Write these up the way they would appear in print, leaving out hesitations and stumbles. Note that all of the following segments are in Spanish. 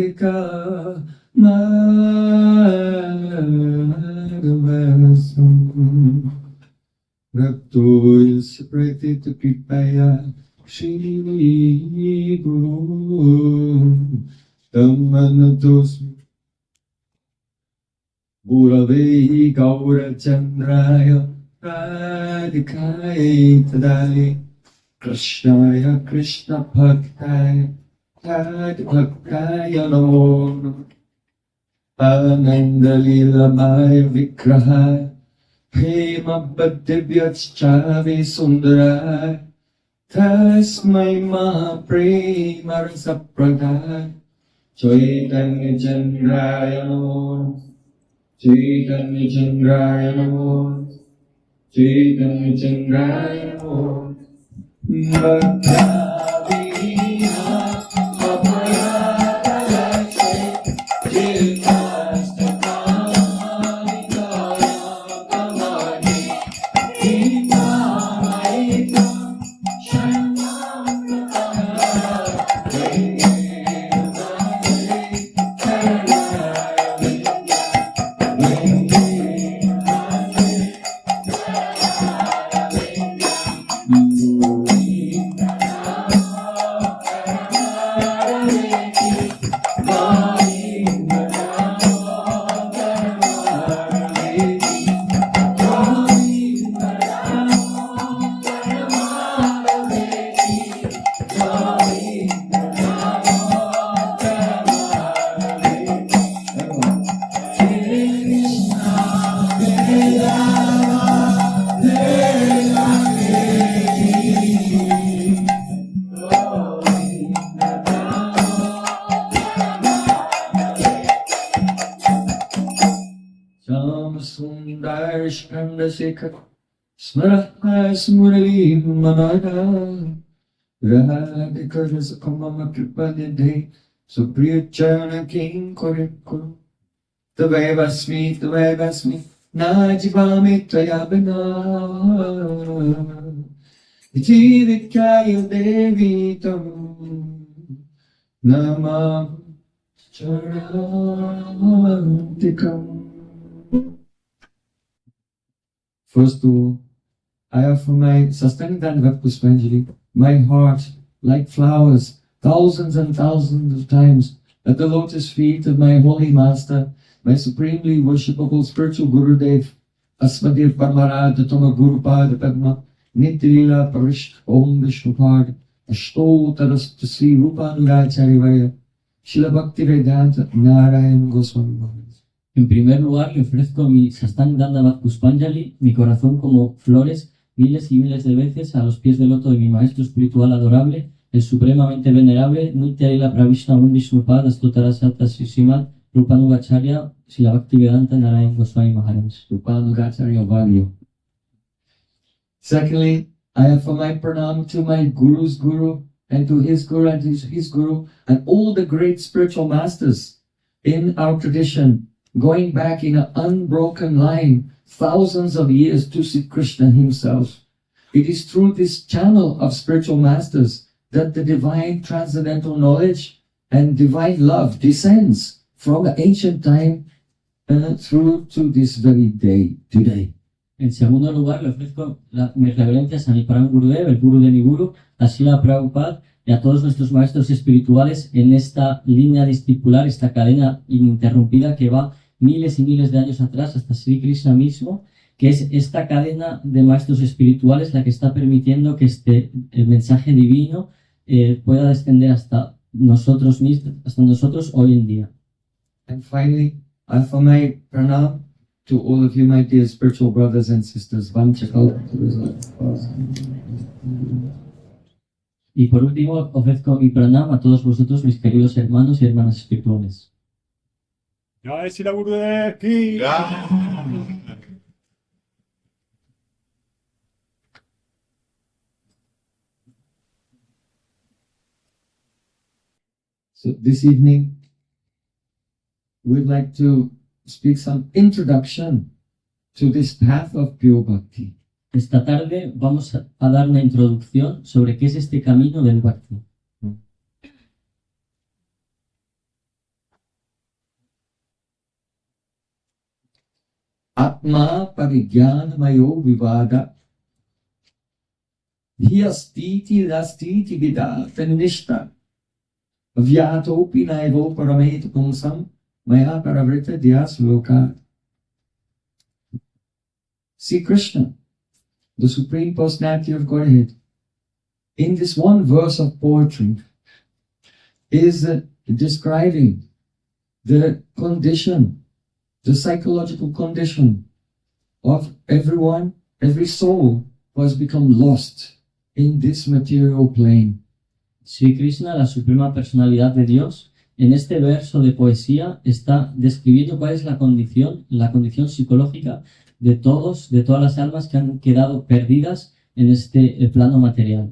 Radhika Madhavasam Rapto separated to Kripaya Shri Guru Tamanatos Gurave Gaura Chandraya Radhikaya Tadai Krishnaya Krishna Bhaktaya Tad Bhaktaya Namo Ananda Lilamaya Vigrahaya Prema Bhaktivyachchavi Sundaraya Tasmai Maha Prema Rasa Pradaya Chaitanya Chandraya Namo Chaitanya Chandraya Namo Chaitanya Chandraya Namo Bhaktavina Mapaya Kalakse Jilvastapani Kaya Kamani Ita Maita Sundar Smaraha Smurali Manada Radhika Rasakamama Kripanide Supriya Chana King Koreko Tavevasmi Najivami Tvayabina Jivikaya Devi Tam Nama Charantikam. First of all, I offer my Sastanidana Puspanjali, my heart, like flowers, thousands and thousands of times, at the lotus feet of my holy master, my supremely worshipable spiritual Gurudev, Asmadev Parmarada Toma Gurupada Padma, Nitilila Parish Om Vishnupad, Ashtotaras to Sri Rupanugacharya Varya, Shila Bhakti Vedanta Narayan Goswami Maharaj. En primer lugar, le ofrezco mi Sastanidana Puspanjali, mi corazón como flores, miles y miles de veces a los pies del loto de mi maestro espiritual adorable, el supremamente venerable Nitya Pravishna Vishnupada Astotarasata Sisimat Rupanugacharya Srila Bhaktivedanta Narayan Goswami Maharaj. Rupanugacharya Varya. Secondly, I offer my pranam to my Guru's Guru and to his Guru and his Guru and all the great spiritual masters in our tradition, going back in an unbroken line thousands of years to Sri Krishna himself. It is through this channel of spiritual masters that the divine transcendental knowledge and divine love descends from the ancient time through to this very day, today. En segundo lugar, le ofrezco mis reverencias a mi Param Gurudev, el Guru de mi Guru, a Srila Prabhupada y a todos nuestros maestros espirituales en esta línea discipular, esta cadena ininterrumpida que va miles y miles de años atrás hasta Sri Krishna mismo, que es esta cadena de maestros espirituales la que está permitiendo que el mensaje divino pueda descender hasta nosotros mismos, hasta nosotros hoy en día. And finally, I offer my pranam to all of you, my dear spiritual brothers and sisters. Y por último, ofrezco mi pranam a todos vosotros, mis queridos hermanos y hermanas espirituales. Jai Srila Gurudev ki. So this evening, we'd like to speak some introduction to this path of pure bhakti. Esta tarde vamos a dar una introducción sobre qué es este camino del Bhakti. Atma parigyanamayo vivada. Hyastiti lastiti vidata nishta. Vyatopi naivo parameta pumsam maya paravrita dyas loka. See Krishna, the Supreme Personality of Godhead, in this one verse of poetry, is describing the condition, the psychological condition of everyone, every soul who has become lost in this material plane. Sri Krishna, la suprema personalidad de Dios, en este verso de poesía está describiendo cuál es la condición psicológica de todas las almas que han quedado perdidas en este plano material.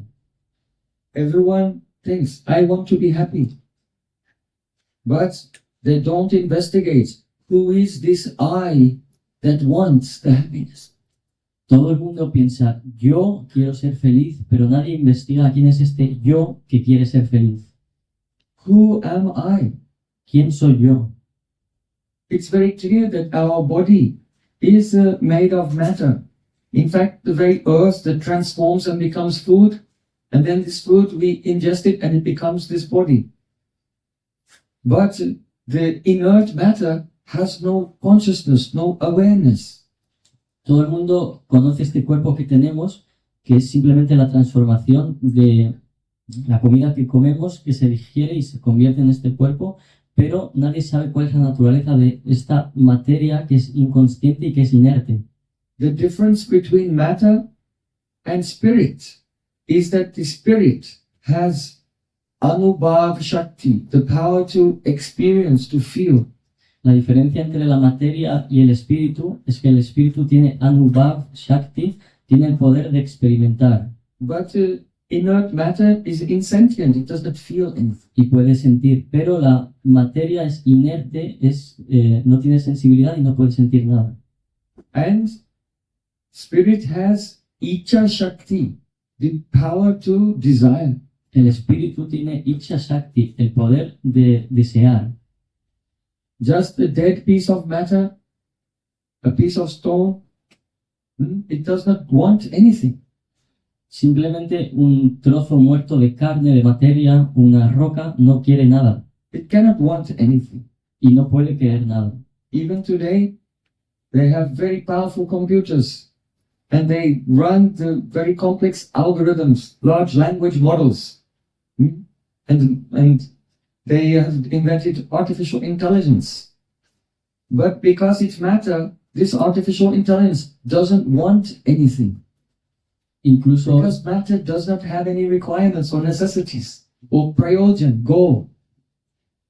Everyone thinks, I want to be happy. But they don't investigate who is this I that wants the happiness. Todo el mundo piensa, yo quiero ser feliz, pero nadie investiga quién es este yo que quiere ser feliz. Who am I? ¿Quién soy yo? It's very clear that our body is made of matter. In fact, the very earth that transforms and becomes food, and then this food we ingest it and it becomes this body. But the inert matter has no consciousness, no awareness. Todo el mundo conoce este cuerpo que tenemos, que es simplemente la transformación de la comida que comemos, que se digiere y se convierte en este cuerpo, pero nadie sabe cuál es la naturaleza de esta materia que es inconsciente y que es inerte. The difference between matter and spirit is that the spirit has Anubhav Shakti, the power to experience, to feel. La diferencia entre la materia y el espíritu es que el espíritu tiene Anubhav Shakti, tiene el poder de experimentar. But inert matter is insentient, it does not feel anything. Y puede sentir, pero la materia es inerte, no tiene sensibilidad y no puede sentir nada. And spirit has Icha Shakti, the power to desire. El espíritu tiene Icha Shakti, el poder de desear. Just a dead piece of matter, a piece of stone, it does not want anything. Simplemente un trozo muerto de carne, de materia, una roca, no quiere nada It cannot want anything. y no puede querer nada. Even today, they have very powerful computers and they run the very complex algorithms, large language models. And they have invented artificial intelligence. But because it's matter, this artificial intelligence doesn't want anything. Incluso, Because matter does not have any requirements or necessities or prayojan, goal.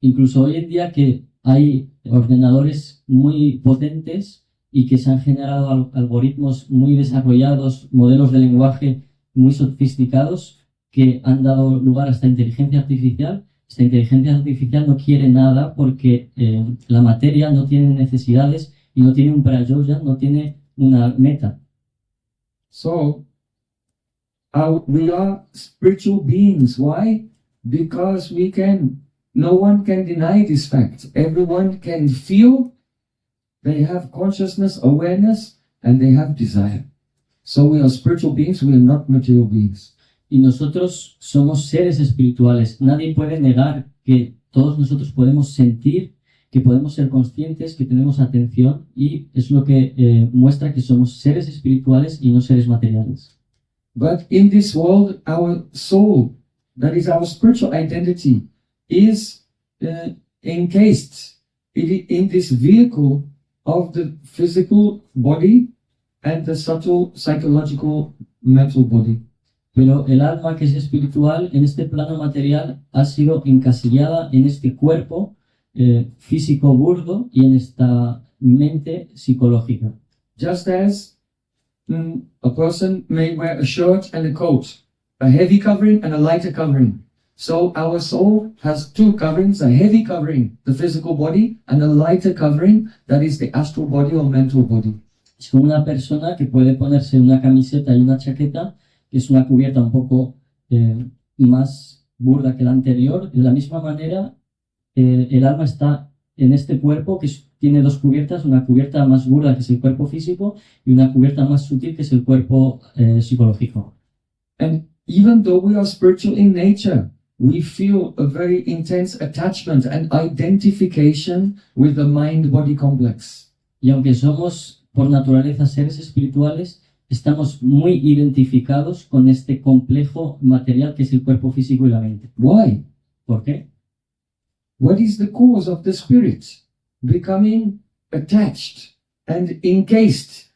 incluso hoy en día que hay ordenadores muy potentes y que se han generado algoritmos muy desarrollados, modelos de lenguaje muy sofisticados que han dado lugar a esta inteligencia artificial. Esta inteligencia artificial no quiere nada porque la materia no tiene necesidades y no tiene un prayoja, no tiene una meta. So, we are spiritual beings. Why? Because no one can deny this fact. Everyone can feel, they have consciousness, awareness, and they have desire. So we are spiritual beings, we are not material beings. Y nosotros somos seres espirituales. Nadie puede negar que todos nosotros podemos sentir, que podemos ser conscientes, que tenemos atención, y es lo que muestra que somos seres espirituales y no seres materiales. But in this world, our soul, that is our spiritual identity, is encased in this vehicle of the physical body and the subtle psychological mental body. Pero el alma que es espiritual en este plano material ha sido encasillada en este cuerpo físico burdo y en esta mente psicológica. Just as a person may wear a shirt and a coat, a heavy covering and a lighter covering. So our soul has two coverings, a heavy covering, the physical body, and a lighter covering, that is the astral body or mental body. Es como una persona que puede ponerse una camiseta y una chaqueta, que es una cubierta un poco más burda que la anterior. De la misma manera, el alma está en este cuerpo tiene dos cubiertas, una cubierta más burda que es el cuerpo físico y una cubierta más sutil que es el cuerpo psicológico. And even though we are spiritual in nature, we feel a very intense attachment and identification with the mind-body complex. Y aunque somos por naturaleza seres espirituales, estamos muy identificados con este complejo material que es el cuerpo físico y la mente. Why? ¿Por qué? What is the cause of the spirit becoming attached and encased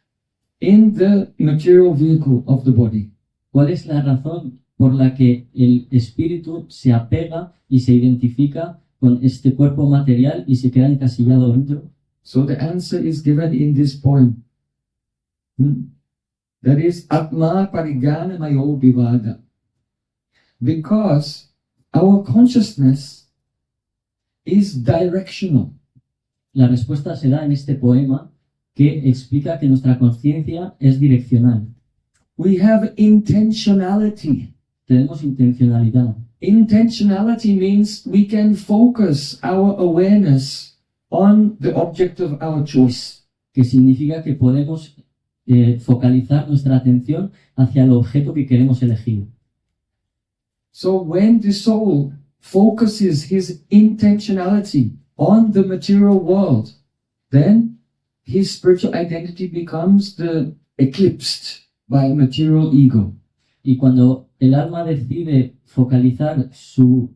in the material vehicle of the body? ¿Cuál es la razón por la que el espíritu se apega y se identifica con este cuerpo material y se queda encasillado dentro? So the answer is given in this poem. That is Atma Parigana Mayo Bivada. Because our consciousness is directional. La respuesta se da en este poema que explica que nuestra conciencia es direccional. We have intentionality. Tenemos intencionalidad. Intentionality means we can focus our awareness on the object of our choice. Que significa que podemos focalizar nuestra atención hacia el objeto que queremos elegir. So when the soul focuses his intentionality on the material world, then his spiritual identity becomes eclipsed by material ego. Y cuando el alma decide focalizar su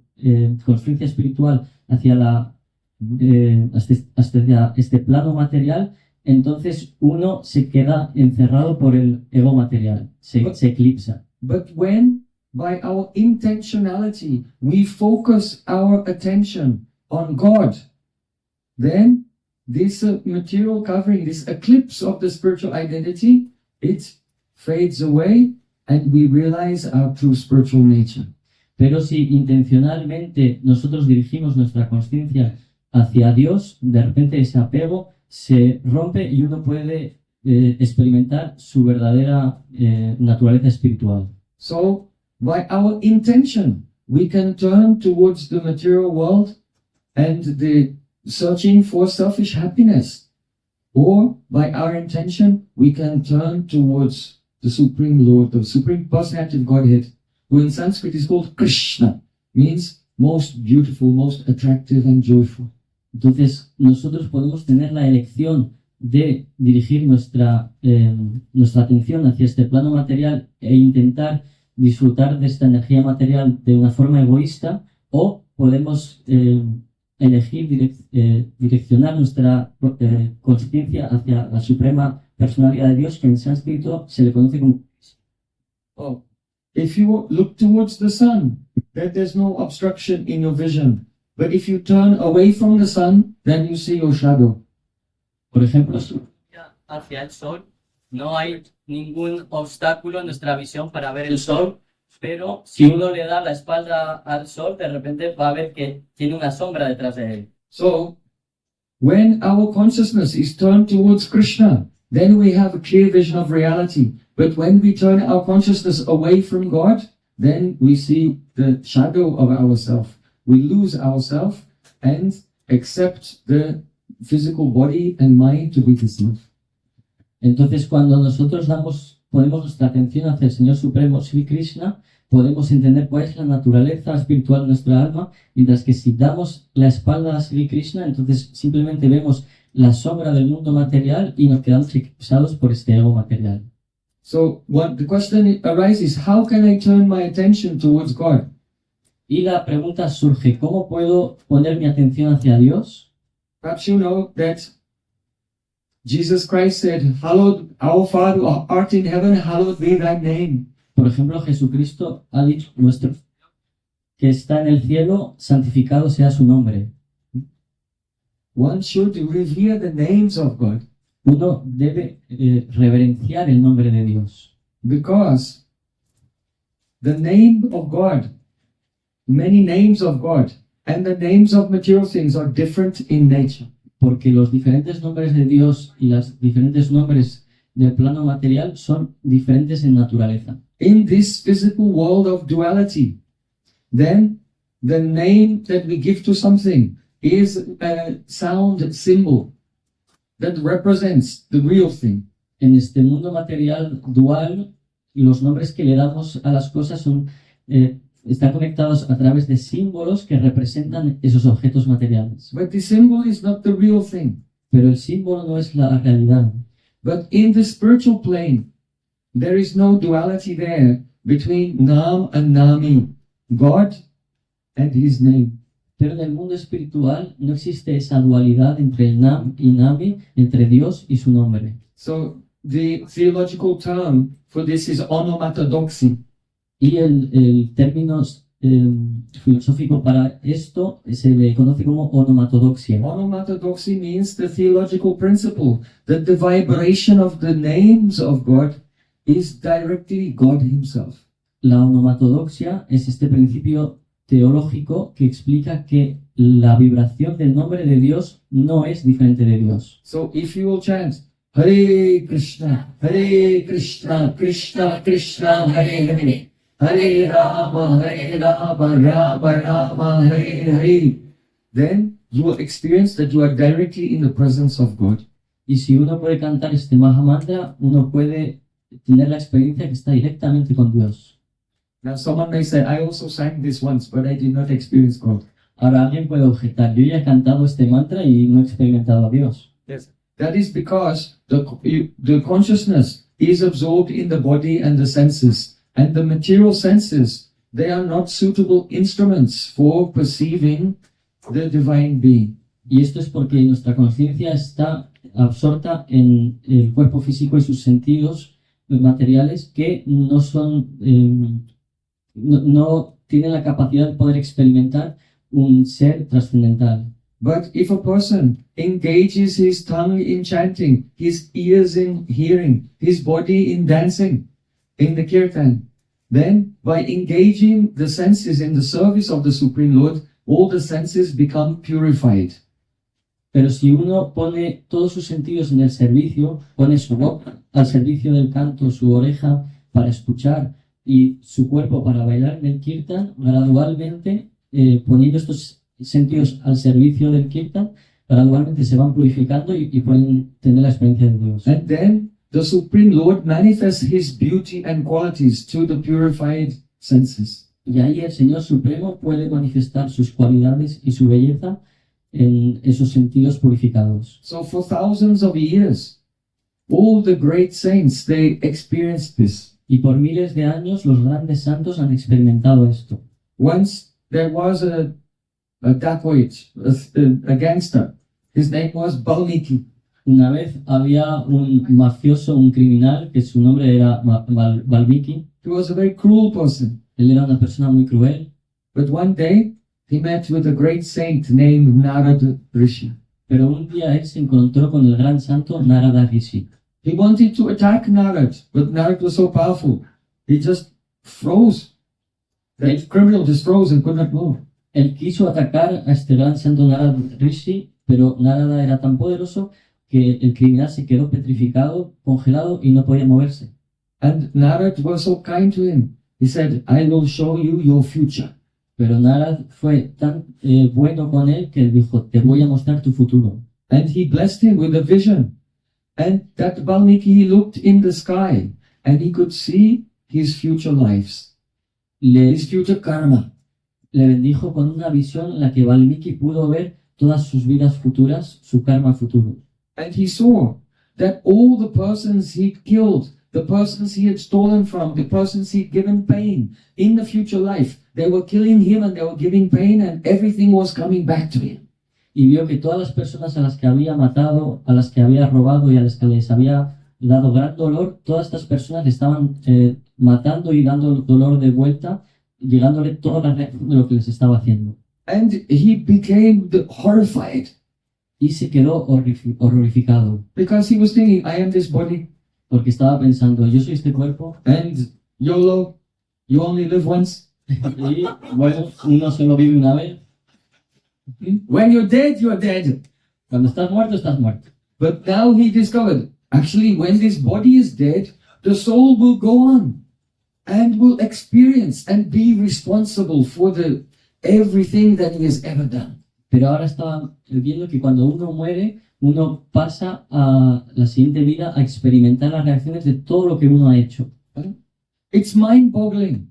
conciencia espiritual hacia hacia este plano material, entonces uno se queda encerrado por el ego material, se eclipsa. But when by our intentionality we focus our attention on God, then this material covering, this eclipse of the spiritual identity, it fades away and we realize our true spiritual nature. Pero si intencionalmente nosotros dirigimos nuestra conciencia hacia Dios, de repente ese apego se rompe y uno puede experimentar su verdadera naturaleza espiritual. So, by our intention, we can turn towards the material world and the searching for selfish happiness. Or, by our intention, we can turn towards the Supreme Lord, the Supreme Personality of Godhead, who in Sanskrit is called Krishna, means most beautiful, most attractive and joyful. Entonces, nosotros podemos tener la elección de dirigir nuestra atención hacia este plano material e intentar disfrutar de esta energía material de una forma egoísta, o podemos elegir direccionar nuestra conciencia hacia la suprema personalidad de Dios, que en sánscrito se le conoce como... Oh, if you look towards the sun, then there's no obstruction in your vision. But if you turn away from the sun, then you see your shadow. Por ejemplo, hacia el sol, no hay ningún obstáculo en nuestra visión para ver el sol, pero si uno le da la espalda al sol, de repente va a ver que tiene una sombra detrás de él. So, when our consciousness is turned towards Krishna, then we have a clear vision of reality. But when we turn our consciousness away from God, then we see the shadow of ourself. We lose ourself and accept the physical body and mind to be the self. Entonces, cuando nosotros ponemos nuestra atención hacia el Señor Supremo, Sri Krishna, podemos entender cuál es la naturaleza espiritual de nuestra alma, mientras que si damos la espalda a Sri Krishna, entonces simplemente vemos la sombra del mundo material y nos quedamos eclipsados por este ego material. So, the question arises, how can I turn my attention towards God? Y la pregunta surge, ¿cómo puedo poner mi atención hacia Dios? Perhaps you know that Jesus Christ said, "Hallowed, our Father who art in heaven, hallowed be thy name." Por ejemplo, Jesucristo ha dicho, nuestro que está en el cielo, santificado sea su nombre. One should revere the names of God. Uno debe reverenciar el nombre de Dios. Because the name of God, many names of God, and the names of material things are different in nature. Porque los diferentes nombres de Dios y los diferentes nombres del plano material son diferentes en naturaleza. In this physical world of duality, then the name that we give to something is a sound symbol that represents the real thing. En este mundo material dual, los nombres que le damos a las cosas están conectados a través de símbolos que representan esos objetos materiales. But the symbol is not the real thing. Pero el símbolo no es la realidad. But in the spiritual plane, there is no duality there between Nam and Nami, God and His name. Pero en el mundo espiritual no existe esa dualidad entre el Nam y Nami, entre Dios y su nombre. So the theological term for this is onomatodoxy. Y el término filosófico para esto se le conoce como onomatodoxia. Onomatodoxy means the theological principle that the vibration of the names of God is directly God Himself. La onomatodoxia es este principio teológico que explica que la vibración del nombre de Dios no es diferente de Dios. So if you will chant Hare Krishna, Krishna Krishna, Hare Hare, Hare Rama, Rama Rama, Hare Hare, then you will experience that you are directly in the presence of God. Y si uno puede cantar este Mahamantra, uno puede tener la experiencia que está directamente con Dios. Now someone may say, I also sang this once, but I did not experience God. Ahora alguien puede objetar, yo ya he cantado este mantra y no he experimentado a Dios. Yes. That is because the consciousness is absorbed in the body and the senses. And the material senses, they are not suitable instruments for perceiving the divine being. Y esto es porque nuestra conciencia está absorta en el cuerpo físico y sus sentidos materiales que no son, no tienen la capacidad de poder experimentar un ser trascendental. But if a person engages his tongue in chanting, his ears in hearing, his body in dancing, in the kirtan, then by engaging the senses in the service of the Supreme Lord, all the senses become purified. Pero si uno pone todos sus sentidos en el servicio, pone su boca al servicio del canto, su oreja para escuchar y su cuerpo para bailar en el kirtan, gradualmente, poniendo estos sentidos al servicio del kirtan, gradualmente se van purificando y pueden tener la experiencia de Dios. And then the Supreme Lord manifests His beauty and qualities to the purified senses. Y ahí el Señor Supremo puede manifestar sus cualidades y su belleza en esos sentidos purificados. So for thousands of years, all the great saints, they experienced this. Y por miles de años los grandes santos han experimentado esto. Once there was a dacoit, a gangster. His name was Balmiki. Una vez había un mafioso, un criminal, que su nombre era Valmiki. He was a very cruel person. Él era una persona muy cruel, But one day, he met with a great saint named Narada Rishi. pero un día él se encontró con el gran santo Narada Rishi. He wanted to attack Narad, but Narad was so powerful, he just froze. The criminal just froze and could not move. Él quiso atacar a este gran santo Narada Rishi, pero Narada era tan poderoso que el criminal se quedó petrificado, congelado y no podía moverse. And Narad was so kind to him. He said, I will show you your future. Pero Narad fue tan bueno con él que él dijo, te voy a mostrar tu futuro. And he blessed him with a vision. And that Valmiki, he looked in the sky and he could see his future lives, his future karma. Le bendijo con una visión en la que Valmiki pudo ver todas sus vidas futuras, su karma futuro. And he saw that all the persons he'd killed, the persons he had stolen from, the persons he'd given pain in the future life, they were killing him and they were giving pain and everything was coming back to him. Y vio que todas las personas a las que había matado, a las que había robado y a las que les había dado gran dolor, todas estas personas le estaban matando y dando dolor de vuelta, llegándole toda la reacción de lo que les estaba haciendo. And he became horrified Y se quedó horrificado, because he was thinking, I am this body porque estaba pensando, yo soy este cuerpo, and YOLO, you only live once. y bueno, uno solo vive una vez. When you're dead, you're dead. Cuando estás muerto, estás muerto. But now he discovered, actually, when this body is dead, the soul will go on and will experience and be responsible for everything that he has ever done. Pero ahora estaba viendo que cuando uno muere, uno pasa a la siguiente vida a experimentar las reacciones de todo lo que uno ha hecho. It's mind-boggling.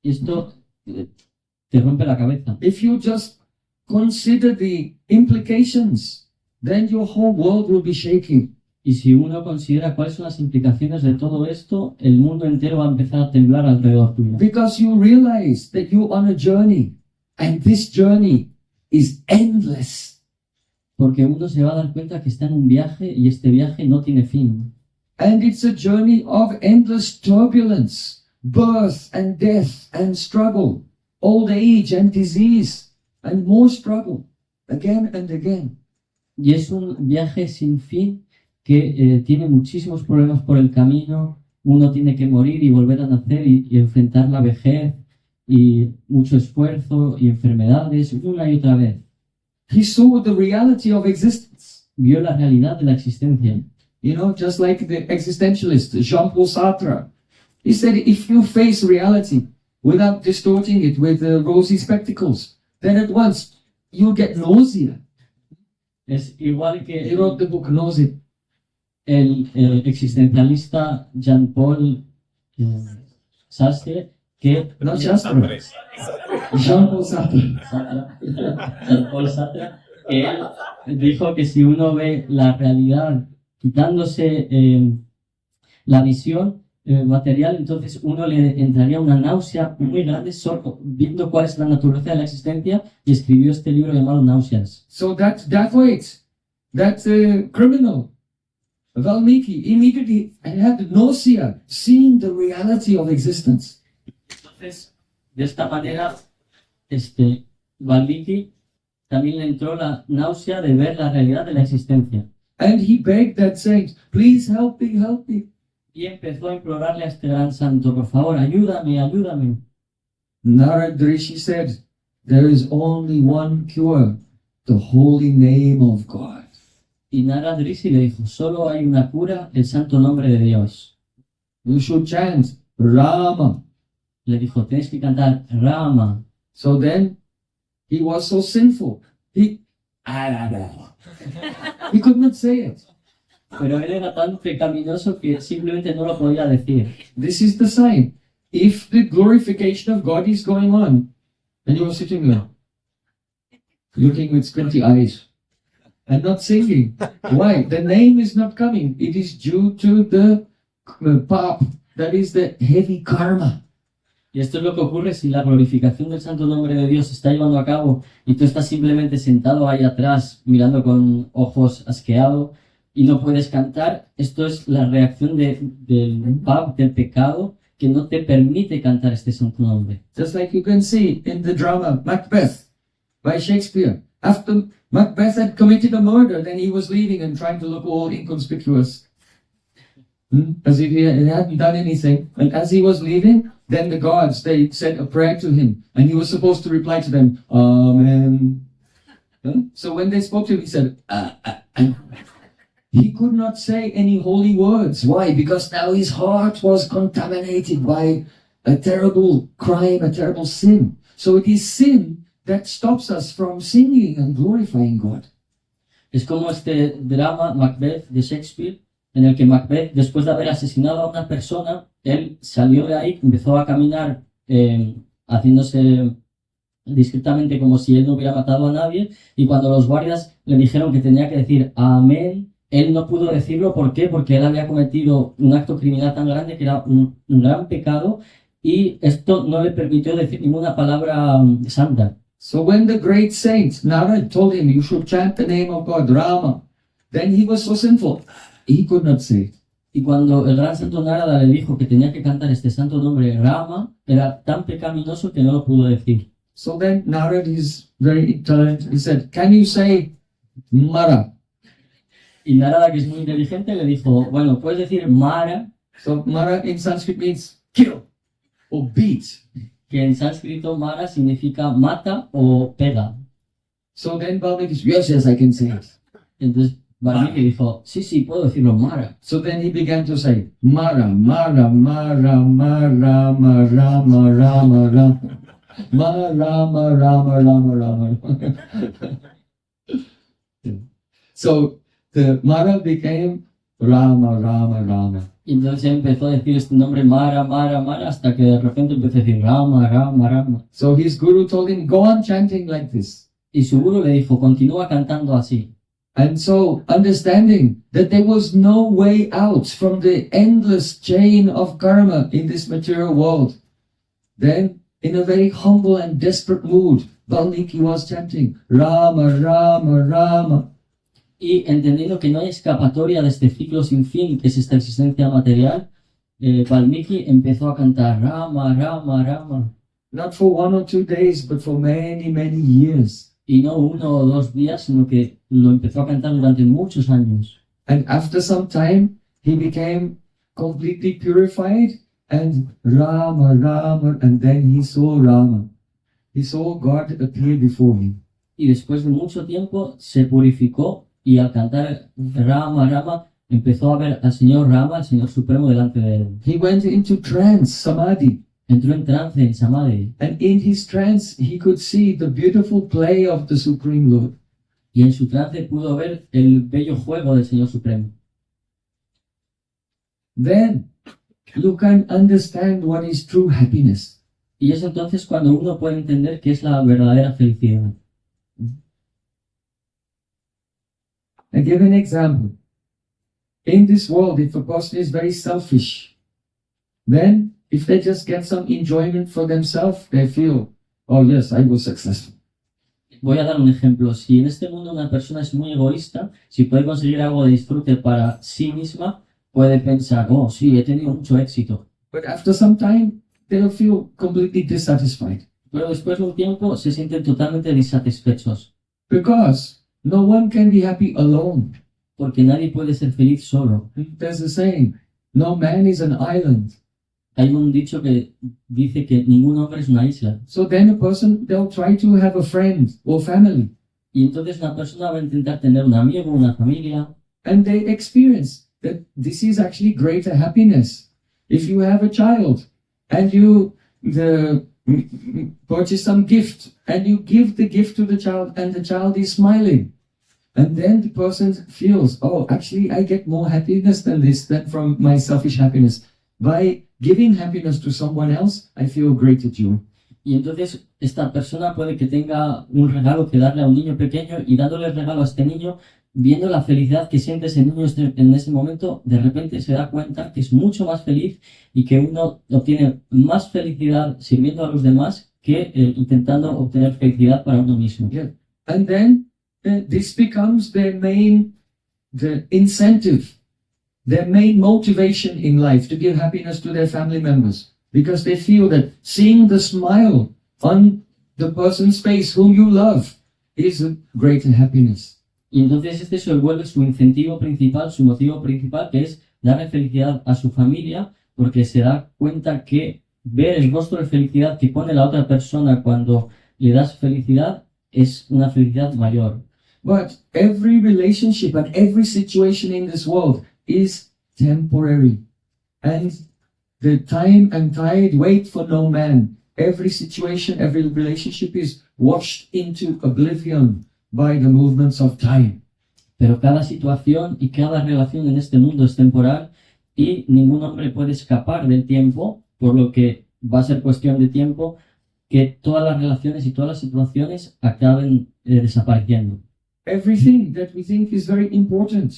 Y esto te rompe la cabeza. If you just consider the implications, then your whole world will be shaking. Y si uno considera cuáles son las implicaciones de todo esto, el mundo entero va a empezar a temblar alrededor tuyo. Because you realize that you're on a journey, and this journey is endless. Porque uno se va a dar cuenta que está en un viaje y este viaje no tiene fin. And it's a journey of endless turbulence, birth and death and struggle, old age and disease, and more struggle, again and again. Y es un viaje sin fin que tiene muchísimos problemas por el camino. Uno tiene que morir y volver a nacer y enfrentar la vejez y mucho esfuerzo y enfermedades una y otra vez. He saw the reality of existence. Vio la realidad de la existencia. You know, just like the existentialist Jean-Paul Sartre. He said, if you face reality without distorting it with rosy spectacles, then at once you'll get nausea. Es igual que He wrote the book Nausea. el existencialista Jean-Paul Sartre, que Not Sartre. Jean-Paul Sartre. Jean-Paul Sartre, que él dijo que si uno ve la realidad quitándose la visión material, entonces uno le entraría una náusea muy grande solo viendo cuál es la naturaleza de la existencia, y escribió este libro llamado Náuseas. So that criminal, Valmiki, immediately had nausea seeing the reality of existence. Entonces, de esta manera, Valmiki también le entró la náusea de ver la realidad de la existencia. And he begged that saint, please help me, help me. Y empezó a implorarle a este gran santo, por favor, ayúdame, ayúdame. Narad Rishi said, there is only one cure, the holy name of God. Y Narad Rishi le dijo, solo hay una cura, el santo nombre de Dios. You should chant Rama. Le dijo, tienes que cantar Rama. So then, he was so sinful. He could not say it. Pero él era tan pecaminoso que simplemente no lo podía decir. This is the sign. If the glorification of God is going on, and you're sitting there, looking with squinty eyes, and not singing. Why? The name is not coming. It is due to the pap. That is the heavy karma. Y esto es lo que ocurre si la glorificación del santo nombre de Dios se está llevando a cabo y tú estás simplemente sentado ahí atrás mirando con ojos asqueados y no puedes cantar. Esto es la reacción del pap, del pecado, que no te permite cantar este santo nombre. Just like you can see in the drama Macbeth by Shakespeare. After Macbeth had committed a murder, then he was leaving and trying to look all inconspicuous. As if he hadn't done anything. And as he was leaving, then the gods, they said a prayer to him. And he was supposed to reply to them, Amen. So when they spoke to him, he said, He could not say any holy words. Why? Because now his heart was contaminated by a terrible crime, a terrible sin. So it is sin that stops us from singing and glorifying God. Es como este drama Macbeth de Shakespeare, en el que Macbeth, después de haber asesinado a una persona, él salió de ahí, empezó a caminar haciéndose discretamente como si él no hubiera matado a nadie, y cuando los guardias le dijeron que tenía que decir amén, él no pudo decirlo. ¿Por qué? Porque él había cometido un acto criminal tan grande que era un gran pecado, y esto no le permitió decir ninguna palabra santa. So when the great saint Narad told him you should chant the name of God, Rama, then he was so sinful, he could not say it. Y cuando el gran santo Narada le dijo que tenía que cantar este santo nombre Rama, era tan pecaminoso que no lo pudo decir. So then Narad is very intelligent. He said, can you say Mara? Y Narada, que es muy inteligente, le dijo, bueno, puedes decir Mara, So Mara in Sanskrit means kill or beat. que en sánscrito Mara significa mata o pega. So then Valmiki says, yes, I can say it. Entonces Valmiki dijo, sí, puedo decirlo Mara. So then he began to say, Mara, Mara, Mara, Mara, Mara, Mara, Mara. Ma Rama Rama Rama Rama. So the Mara became Rama Rama Rama. Y entonces él empezó a decir este nombre Mara, Mara, Mara, hasta que de repente empezó a decir Rama, Rama, Rama. So his guru told him, go on chanting like this. Y su guru le dijo, continúa cantando así. And so understanding that there was no way out from the endless chain of karma in this material world, then in a very humble and desperate mood, Valmiki was chanting Rama Rama Rama. Y entendiendo que no hay escapatoria de este ciclo sin fin, que es esta existencia material, Valmiki empezó a cantar Rama, Rama, Rama. Not for 1 or 2 days, but for many, many years. Y no 1 o 2 días, sino que lo empezó a cantar durante muchos años. And after some time, he became completely purified and Rama, Rama, and then he saw Rama. He saw God appear before him. Y después de mucho tiempo se purificó y al cantar Rama, Rama, empezó a ver al Señor Rama, al Señor Supremo, delante de él. He went into trance, samadhi, Entró en trance, en Samadhi, and in his trance, he could see the beautiful play of the Supreme Lord. y en su trance pudo ver el bello juego del Señor Supremo. Then you can understand what is true happiness. Y es entonces cuando uno puede entender qué es la verdadera felicidad. I give an example. In this world, if a person is very selfish, then if they just get some enjoyment for themselves, they feel, oh yes, I was successful. Voy a dar un ejemplo. Si en este mundo una persona es muy egoísta, si puede conseguir algo de disfrute para sí misma, puede pensar, oh sí, he tenido mucho éxito. But after some time, they'll feel completely dissatisfied Pero después de un tiempo se sienten totalmente insatisfechos, because no one can be happy alone. porque nadie puede ser feliz solo. There's a saying, no man is an island. Hay un dicho que dice que ningún hombre es una isla. So then a person, they'll try to have a friend or family, Y entonces una persona va a intentar tener un amigo, una familia, and they experience that this is actually greater happiness. If you have a child and you purchase some gift and you give the gift to the child and the child is smiling, and then the person feels, oh, actually I get more happiness than from my selfish happiness. By giving happiness to someone else, I feel greater joy. y entonces esta persona puede que tenga un regalo que darle a un niño pequeño, y dándole el regalo a este niño, viendo la felicidad que siente ese niño en ese momento, de repente se da cuenta que es mucho más feliz y que uno obtiene más felicidad sirviendo a los demás que intentando obtener felicidad para uno mismo. Yeah. And then this becomes the incentive, their main motivation in life to give happiness to their family members. Because they feel that seeing the smile on the person's face whom you love is a greater happiness. Y entonces este se vuelve su incentivo principal, su motivo principal, que es darle felicidad a su familia, porque se da cuenta que ver el rostro de felicidad que pone la otra persona cuando le das felicidad es una felicidad mayor. But every relationship and every situation in this world is temporary. And the time and tide wait for no man. Every situation, every relationship is washed into oblivion by the movements of time. Pero cada situación y cada relación en este mundo es temporal, y ningún hombre puede escapar del tiempo, por lo que va a ser cuestión de tiempo que todas las relaciones y todas las situaciones acaben desapareciendo. Everything that we think is very important,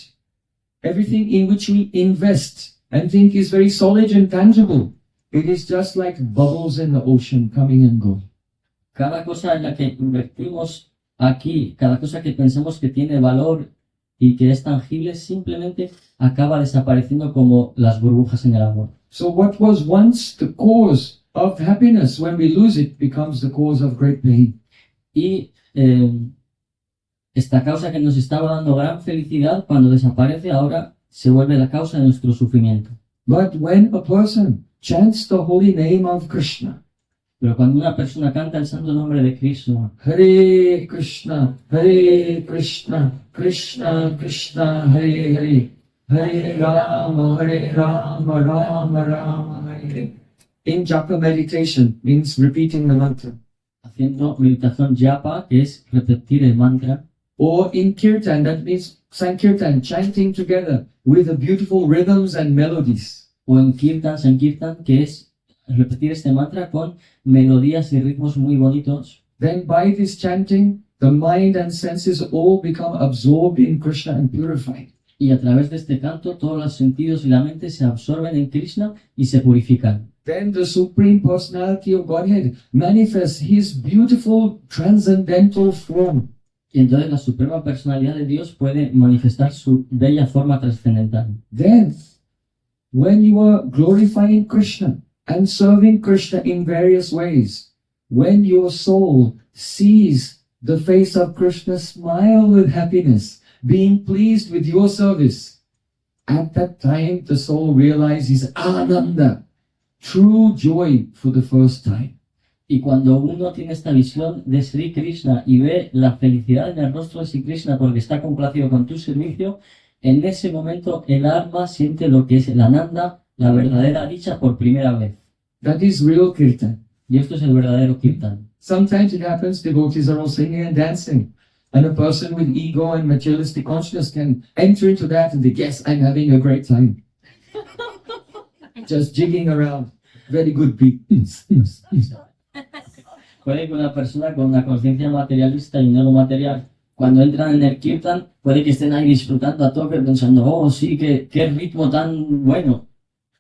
everything in which we invest and think is very solid and tangible, it is just like bubbles in the ocean coming and going. Cada cosa en la que invertimos aquí, cada cosa que pensamos que tiene valor y que es tangible, simplemente acaba desapareciendo como las burbujas en el agua. So what was once the cause of happiness, when we lose it, becomes the cause of great pain. Y esta causa que nos estaba dando gran felicidad, cuando desaparece, ahora se vuelve la causa de nuestro sufrimiento. But when a person chants the holy name of Krishna, Pero cuando una persona canta el santo nombre de Krishna, Hare Krishna, Krishna Krishna, Hare Hare, Hare Rama, Rama Rama, Hare Hare. In japa meditation means repeating the mantra. haciendo meditación japa, que es repetir el mantra, or in kirtan, that means sankirtan, chanting together with the beautiful rhythms and melodies. o en kirtan, sankirtan, que es repetir este mantra con melodías y ritmos muy bonitos. Then by this chanting, the mind and senses all become absorbed in Krishna and purified. Y a través de este canto, todos los sentidos y la mente se absorben en Krishna y se purifican. Then the Supreme Personality of Godhead manifests His beautiful transcendental form. Y entonces la Suprema Personalidad de Dios puede manifestar su bella forma trascendental. Then, when you are glorifying Krishna and serving Krishna in various ways, when your soul sees the face of Krishna smile with happiness, being pleased with your service, at that time the soul realizes Ananda, true joy for the first time. Y cuando uno tiene esta visión de Sri Krishna y ve la felicidad en el rostro de Sri Krishna porque está complacido con tu servicio, en ese momento el alma siente lo que es el Ananda, la verdadera dicha por primera vez. That is real kirtan. Y esto es el verdadero Kirtan. Sometimes it happens devotees are all singing and dancing, and a person with ego and materialistic consciousness can enter into that and think, yes, I'm having a great time. Just jigging around. Very good beat. Puede que una persona con una conciencia materialista y un ego material, cuando entran en el Kirtan, puede que estén ahí disfrutando a tope pensando, oh sí, qué ritmo tan bueno.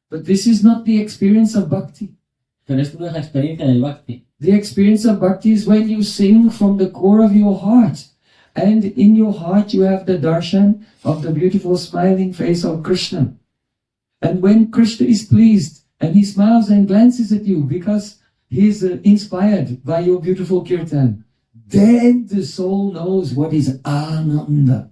But this is not the experience of bhakti. Pero esto no es la experiencia del Bhakti. The experience of bhakti is when you sing from the core of your heart. And in your heart you have the darshan of the beautiful smiling face of Krishna. And when Krishna is pleased and he smiles and glances at you because he is inspired by your beautiful kirtan, then the soul knows what is Ananda.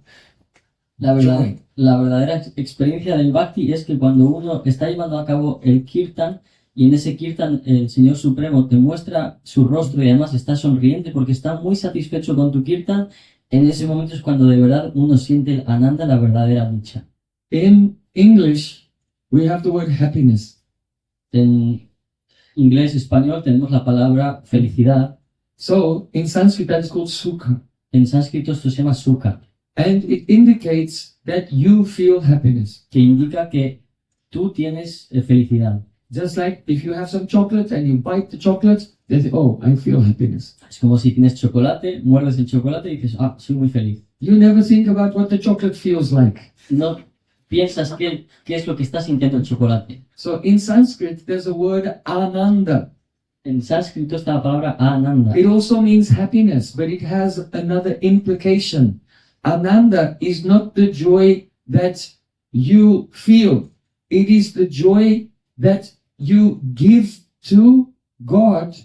La verdadera experiencia del Bhakti es que cuando uno está llevando a cabo el Kirtan y en ese Kirtan el Señor Supremo te muestra su rostro y además está sonriente porque está muy satisfecho con tu Kirtan, en ese momento es cuando de verdad uno siente el Ananda, la verdadera dicha. In English, we have the word happiness. En inglés, español tenemos la palabra felicidad. So in Sanskrit that is called sukha. En sánscrito esto se llama sukha, And it indicates that you feel happiness. que indica que tú tienes felicidad. Just like if you have some chocolate and you bite the chocolate, then say, oh, I feel happiness. Es como si tienes chocolate, muerdes el chocolate y dices, ah, soy muy feliz. You never think about what the chocolate feels like. No piensas qué es lo que está sintiendo el chocolate. So in Sanskrit, there's a word ananda. En sánscrito está la palabra ananda. It also means happiness, but it has another implication. Ananda is not the joy that you feel. It is the joy that you give to God.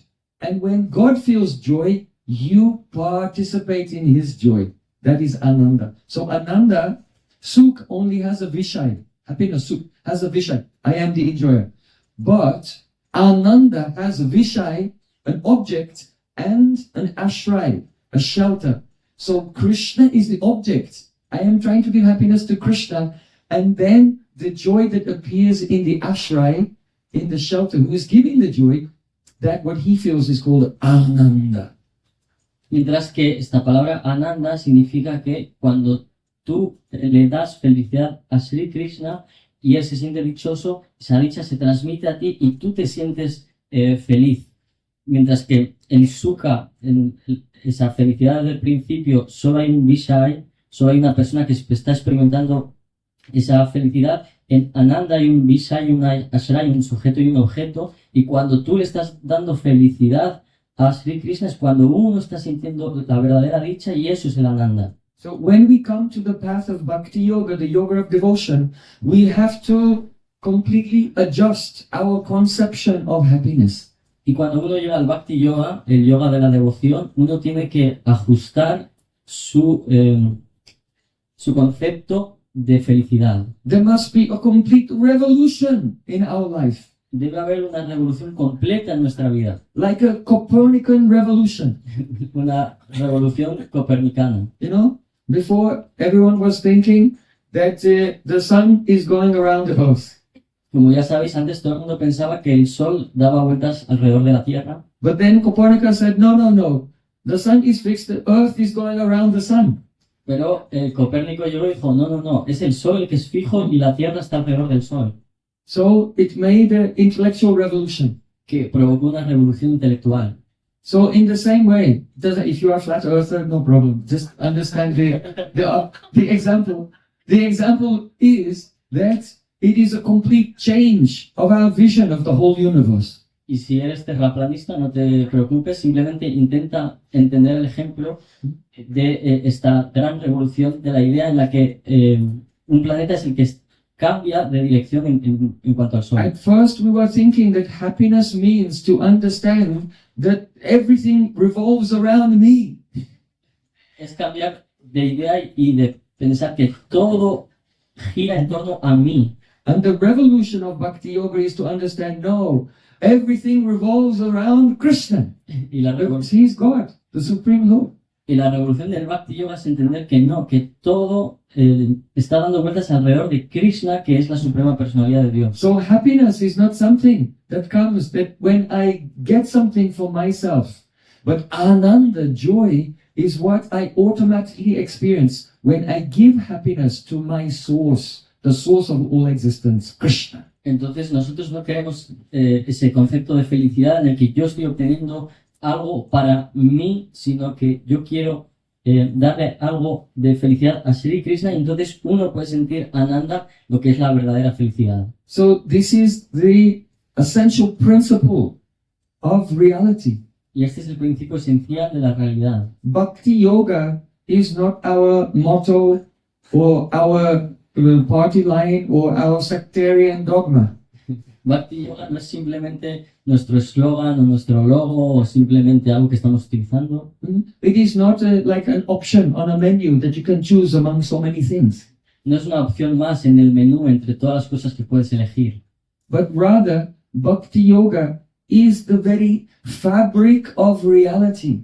And when God feels joy, you participate in His joy. That is Ananda. So Ananda, Sukh only has a Vishay. Happiness, Sukh, has a Vishay. I am the enjoyer. But Ananda has a Vishay, an object, and an Ashray, a shelter. So Krishna is the object. I am trying to give happiness to Krishna. And then the joy that appears in the Ashray, in the shelter, who is giving the joy, that what he feels is called Ananda. Mientras que esta palabra ananda significa que cuando tú le das felicidad a Sri Krishna y él se siente dichoso, esa dicha se transmite a ti y tú te sientes feliz. Mientras que en Sukha, en esa felicidad del principio, solo hay un Vishai, solo hay una persona que está experimentando esa felicidad. En Ananda hay un Vishai, un Ashray, un sujeto y un objeto, y cuando tú le estás dando felicidad a Sri Krishna es cuando uno está sintiendo la verdadera dicha y eso es el Ananda. So when we come to the path of Bhakti Yoga, the yoga of devotion, we have to completely adjust our conception of happiness. Y cuando uno llega al Bhakti Yoga, el yoga de la devoción, uno tiene que ajustar su concepto de felicidad. There must be a complete revolution in our life, Debe haber una revolución completa en nuestra vida, like a Copernican revolution. una revolución copernicana. You know, before everyone was thinking that the sun is going around the earth. Como ya sabéis, antes todo el mundo pensaba que el Sol daba vueltas alrededor de la Tierra. But then Copernicus said, no. The sun is fixed, the earth is going around the sun. Pero Copérnico llegó y dijo, no, es el sol el que es fijo y la Tierra está alrededor del sol, So it made an intellectual revolution. que provocó una revolución intelectual. So in the same way, if you are a flat earther, no problem. Just understand the example. The example is that it is a complete change of our vision of the whole universe. Y si eres terraplanista, no te preocupes, simplemente intenta entender el ejemplo de esta gran revolución de la idea en la que un planeta es el que cambia de dirección en cuanto al Sol. At first we were thinking that happiness means to understand that everything revolves around me. Es cambiar de idea y de pensar que todo gira en torno a mí. And the revolution of Bhakti Yoga is to understand, no, everything revolves around Krishna. Y la, Because he's God, the Supreme Lord. y la revolución del Bhakti Yoga es entender que no, que todo está dando vueltas alrededor de Krishna, que es la suprema personalidad de Dios. So happiness is not something that comes that when I get something for myself, but ananda, joy, is what I automatically experience when I give happiness to my source, the source of all existence, Krishna. Entonces nosotros no queremos ese concepto de felicidad en el que yo estoy obteniendo algo para mí, sino que yo quiero darle algo de felicidad a Sri Krishna, y entonces uno puede sentir ananda, lo que es la verdadera felicidad. So this is the essential principle of reality. Y este es el principio esencial de la realidad. Bhakti Yoga is not our motto or our party line or our sectarian dogma. Bhakti Yoga no es simplemente nuestro eslogan o nuestro logo o simplemente algo que estamos utilizando. It is not like an option on a menu that you can choose among so many things, No es una opción más en el menú entre todas las cosas que puedes elegir. but rather Bhakti Yoga is the very fabric of reality,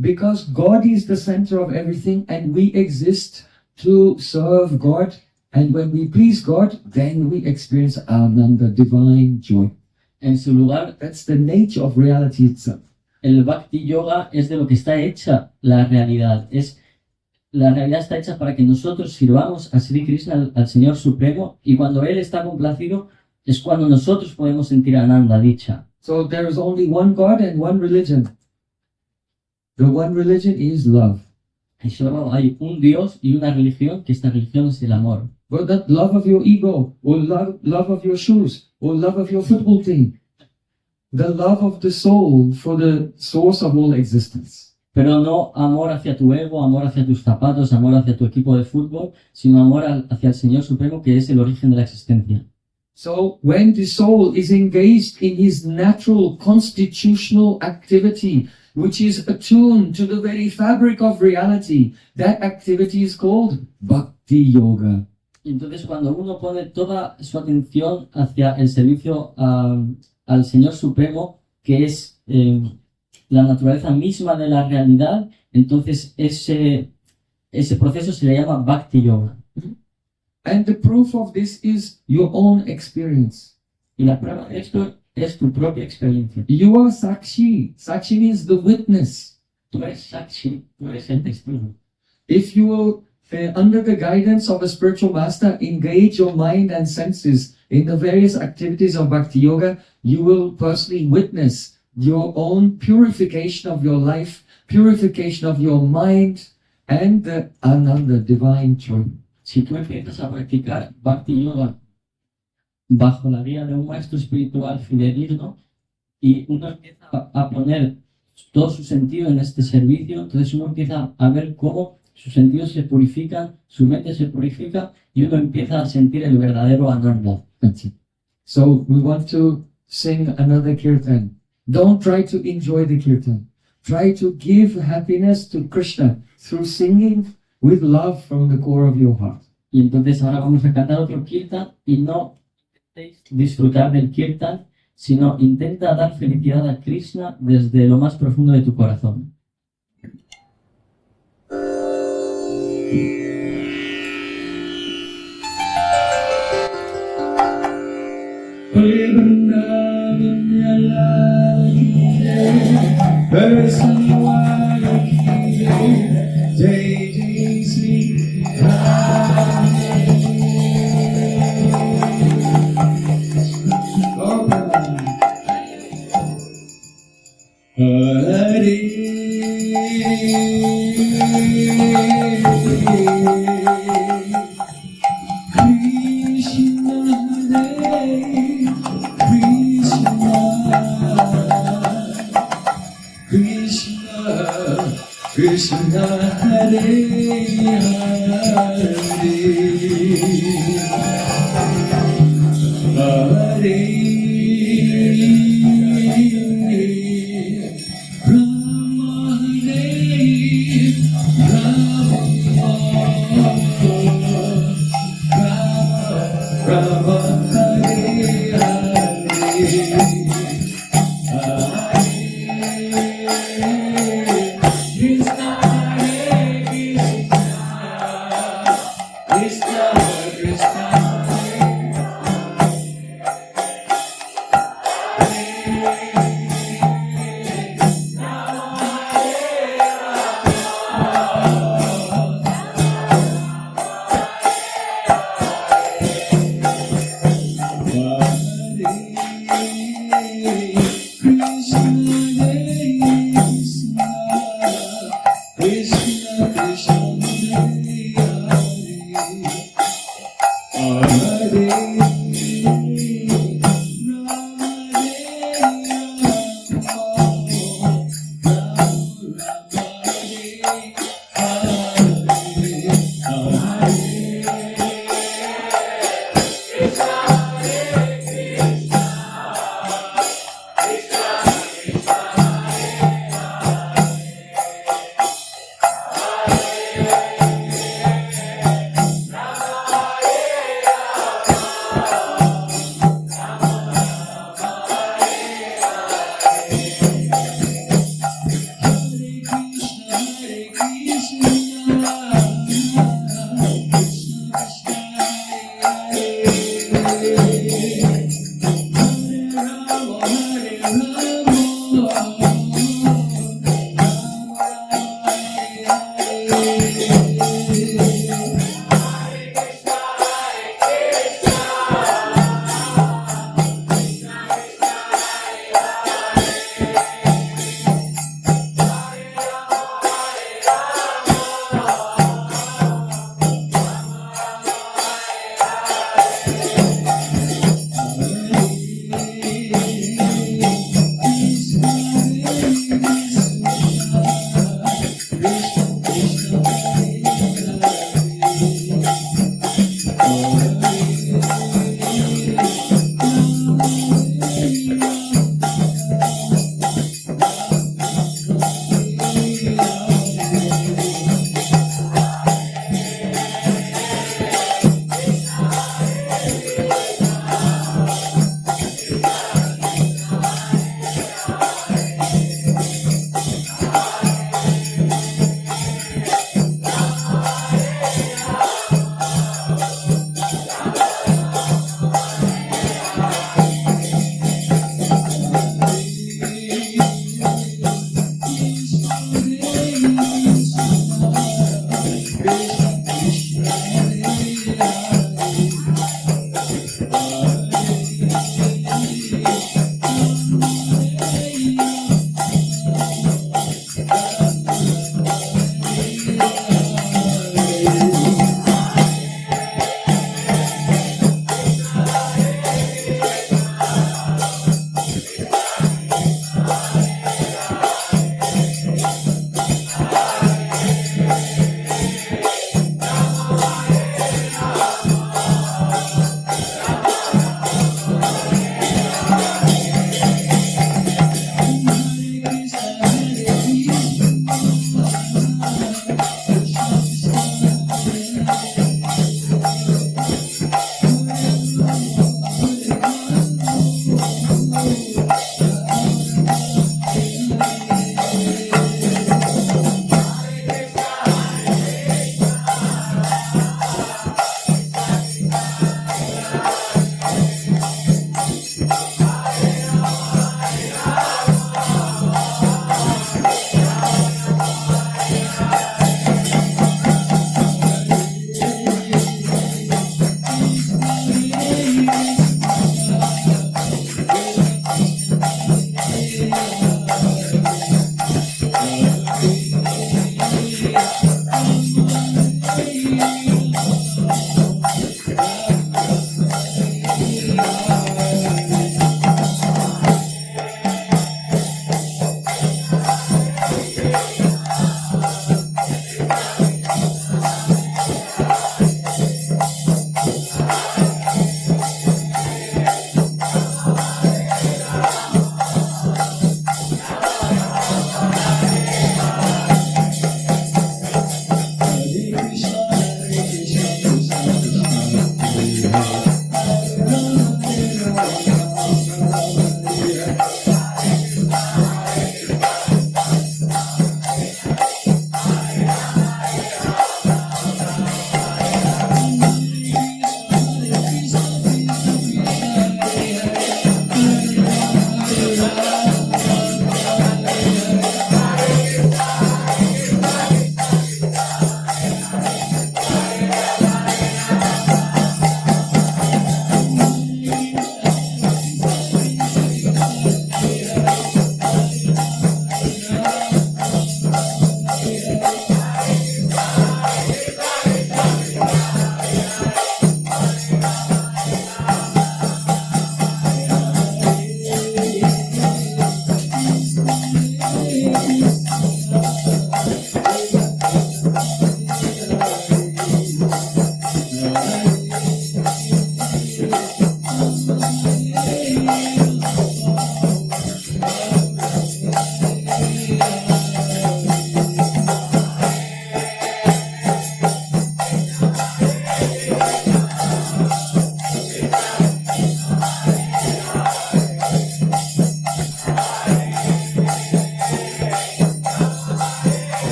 because God is the center of everything and we exist to serve God, and when we please God, then we experience Ananda, divine joy. En su lugar, That's the nature of reality itself. el Bhakti Yoga es de lo que está hecha la realidad. La realidad está hecha para que nosotros sirvamos a Sri Krishna, al Señor Supremo, y cuando Él está complacido es cuando nosotros podemos sentir ananda, dicha. So there is only one God and one religion. The one religion is love. Y solo hay un Dios y una religión, que esta religión es el amor. But not love of your ego, or love of your shoes, or love of your football team. The love of the soul for the source of all existence. Pero no amor hacia tu ego, amor hacia tus zapatos, amor hacia tu equipo de fútbol, sino amor hacia el Señor Supremo, que es el origen de la existencia. So when the soul is engaged in his natural constitutional activity, which is attuned to the very fabric of reality, that activity is called Bhakti Yoga. Y entonces cuando uno pone toda su atención hacia el servicio al Señor Supremo, que es la naturaleza misma de la realidad, entonces ese proceso se le llama Bhakti Yoga. And the proof of this is your own experience. Y la prueba de esto es tu propia experiencia. You are Sakshi. Sakshi means the witness. Tú eres Sakshi, tú eres el testigo. If you will, under the guidance of a spiritual master, engage your mind and senses in the various activities of Bhakti Yoga, you will personally witness your own purification of your life, purification of your mind, and the Ananda, divine joy. Si tú empiezas a practicar Bhakti Yoga bajo la guía de un maestro espiritual fidedigno y uno empieza a poner todo su sentido en este servicio, entonces uno empieza a ver cómo sus sentidos se purifican, su mente se purifica y uno empieza a sentir el verdadero ananda. That's it. So we want to sing another kirtan. Don't try to enjoy the kirtan. Try to give happiness to Krishna through singing with love from the core of your heart. Y entonces ahora vamos a cantar otro kirtan y no intentéis disfrutar del kirtan, sino intenta dar felicidad a Krishna desde lo más profundo de tu corazón. Hare Vrindavan Yala Hare Jai Jai Sri Krishna Hare Hare Rama Hare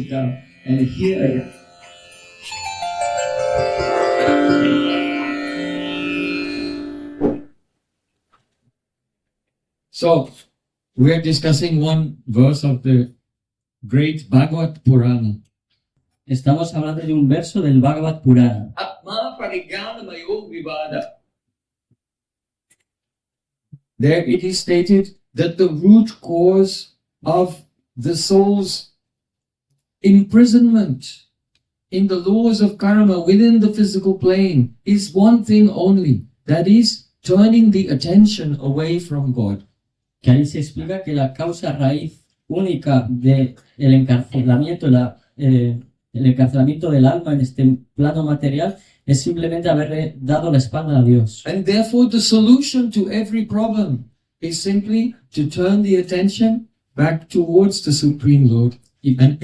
música elegida. So, we are discussing one verse of the great Bhagavad Purana. Estamos hablando de un verso del Bhagavad Purana. Atma Parignanamayo Vivada. There it is stated that the root cause of the soul's imprisonment in the laws of karma within the physical plane is one thing only, that is, turning the attention away from God. Que ahí se explica que la causa raíz única del encarcelamiento, el encarcelamiento del alma en este plano material es simplemente haberle dado la espalda a Dios. And therefore the solution to every problem is simply to turn the attention back towards the Supreme Lord and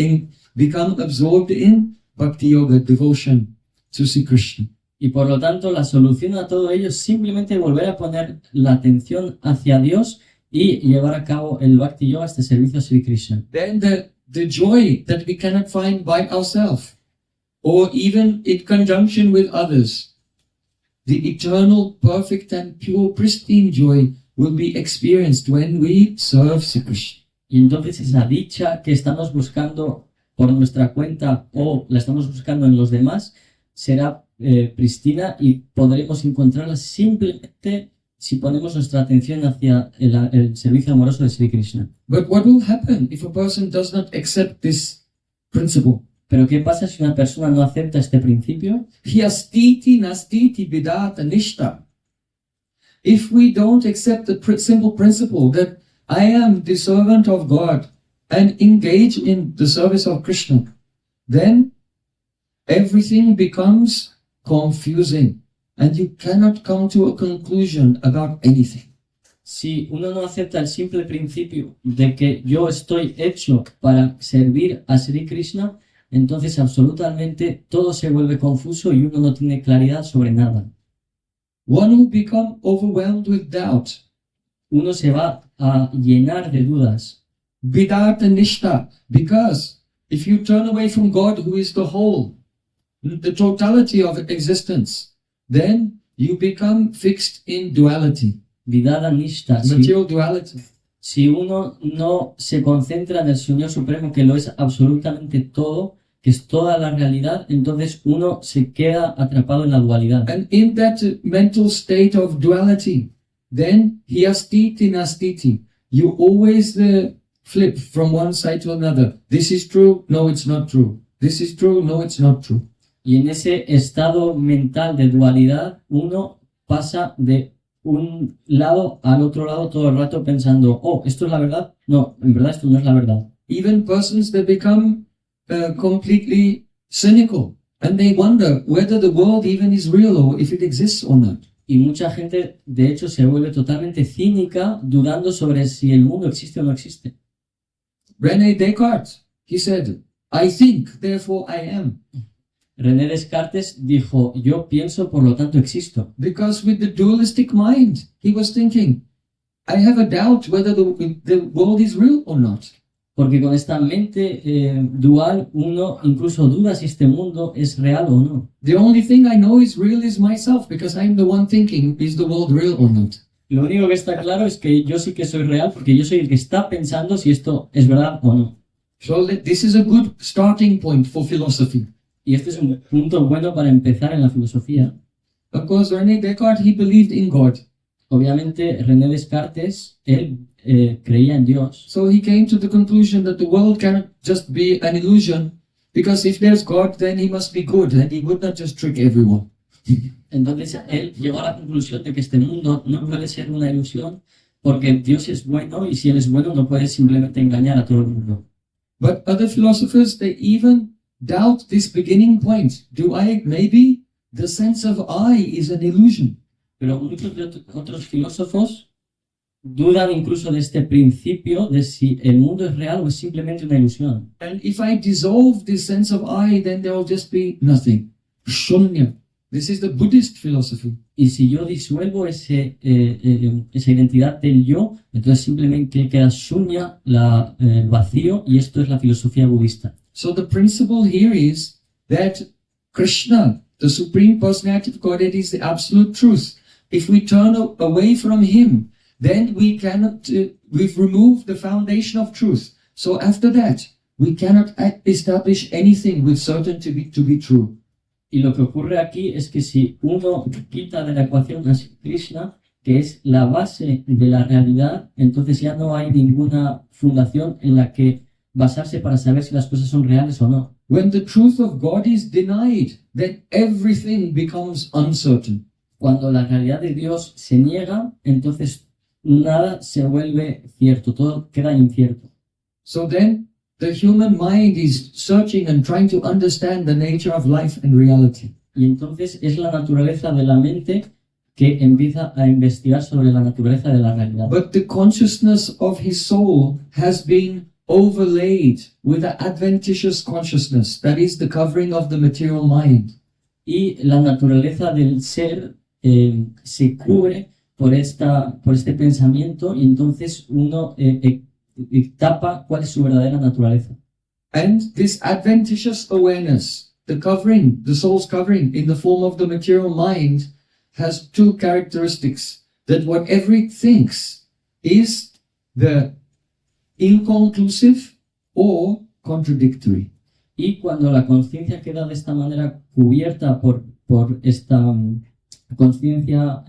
become absorbed in Bhakti Yoga, devotion to Sri Krishna. Y por lo tanto la solución a todo ello es simplemente volver a poner la atención hacia Dios y llevar a cabo el Bhakti Yoga, este servicio a Sri Krishna. Then the joy that we cannot find by ourselves, or even in conjunction with others, the eternal, perfect and pure, pristine joy will be experienced when we serve Sri Krishna. Y entonces esa dicha que estamos buscando por nuestra cuenta o la estamos buscando en los demás será pristina y podremos encontrarla simplemente si ponemos nuestra atención hacia el servicio amoroso de Sri Krishna. But what will happen if a person does not accept this principle? Pero ¿qué pasa si una persona no acepta este principio? Hyastiti nastiti vidata nishta. If we don't accept the simple principle that I am the servant of God and engage in the service of Krishna, then everything becomes confusing and you cannot come to a conclusion about anything. Si uno no acepta el simple principio de que yo estoy hecho para servir a Sri Krishna, entonces absolutamente todo se vuelve confuso y uno no tiene claridad sobre nada. One will become overwhelmed with doubt. Uno se va a llenar de dudas. Vidata nishta. Because if you turn away from God, who is the whole, the totality of existence, then you become fixed in duality, Vidada Nishta. material duality. Si uno no se concentra en el Señor Supremo, que lo es absolutamente todo, que es toda la realidad, entonces uno se queda atrapado en la dualidad. And in that mental state of duality, then hyastiti nastiti. You always flip from one side to another. This is true, no, it's not true. This is true, no, it's not true. Y en ese estado mental de dualidad, uno pasa de un lado al otro lado todo el rato pensando, oh, ¿esto es la verdad? No, en verdad esto no es la verdad. Even persons that become completely cynical and they wonder whether the world even is real or if it exists or not. Y mucha gente, de hecho, se vuelve totalmente cínica, dudando sobre si el mundo existe o no existe. René Descartes, he said, I think, therefore I am. René Descartes dijo, yo pienso, por lo tanto existo. Because with the dualistic mind, he was thinking, I have a doubt whether the world is real or not. Porque con esta mente dual, uno incluso duda si este mundo es real o no. The only thing I know is real is myself, because I'm the one thinking, is the world real or not? Lo único que está claro es que yo sí que soy real, porque yo soy el que está pensando si esto es verdad o no. So this is a good starting point for philosophy. Y este es un punto bueno para empezar en la filosofía. Of course, René Descartes, he believed in God. Obviamente, René Descartes, él creía en Dios. So he came to the conclusion that the world cannot just be an illusion, because if there's God, then he must be good, and he would not just trick everyone. Entonces, él llegó a la conclusión de que este mundo no puede ser una ilusión, porque Dios es bueno, y si Él es bueno, no puede simplemente engañar a todo el mundo. But other philosophers, they even doubt this beginning point. Maybe the sense of I is an illusion. Pero muchos de otros filósofos dudan incluso de este principio de si el mundo es real o es simplemente una ilusión. And if I dissolve this sense of I, then there will just be nothing. Shunya. This is the Buddhist philosophy. Y si yo disuelvo esa identidad del yo, entonces simplemente queda shunya, el vacío, y esto es la filosofía budista. So the principle here is that Krishna, the Supreme Personality of Godhead, is the absolute truth. If we turn away from Him, then we cannot, we've removed the foundation of truth. So after that, we cannot establish anything with certainty to be true. Y lo que ocurre aquí es que si uno quita de la ecuación a Krishna, que es la base de la realidad, entonces ya no hay ninguna fundación en la que basarse para saber si las cosas son reales o no. When the truth of God is denied, then everything becomes uncertain. Cuando la realidad de Dios se niega, entonces nada se vuelve cierto, todo queda incierto. So then, the human mind is searching and trying to understand the nature of life and reality. Y entonces es la naturaleza de la mente que empieza a investigar sobre la naturaleza de la realidad. But the consciousness of his soul has been overlaid with the adventitious consciousness, that is the covering of the material mind. Y la naturaleza del ser se cubre por este pensamiento y entonces uno tapa cuál es su verdadera naturaleza. And this adventitious awareness, the covering, the soul's covering in the form of the material mind, has two characteristics. That whatever it thinks is the inconclusive or contradictory. Y cuando la conciencia queda de esta manera cubierta por esta conciencia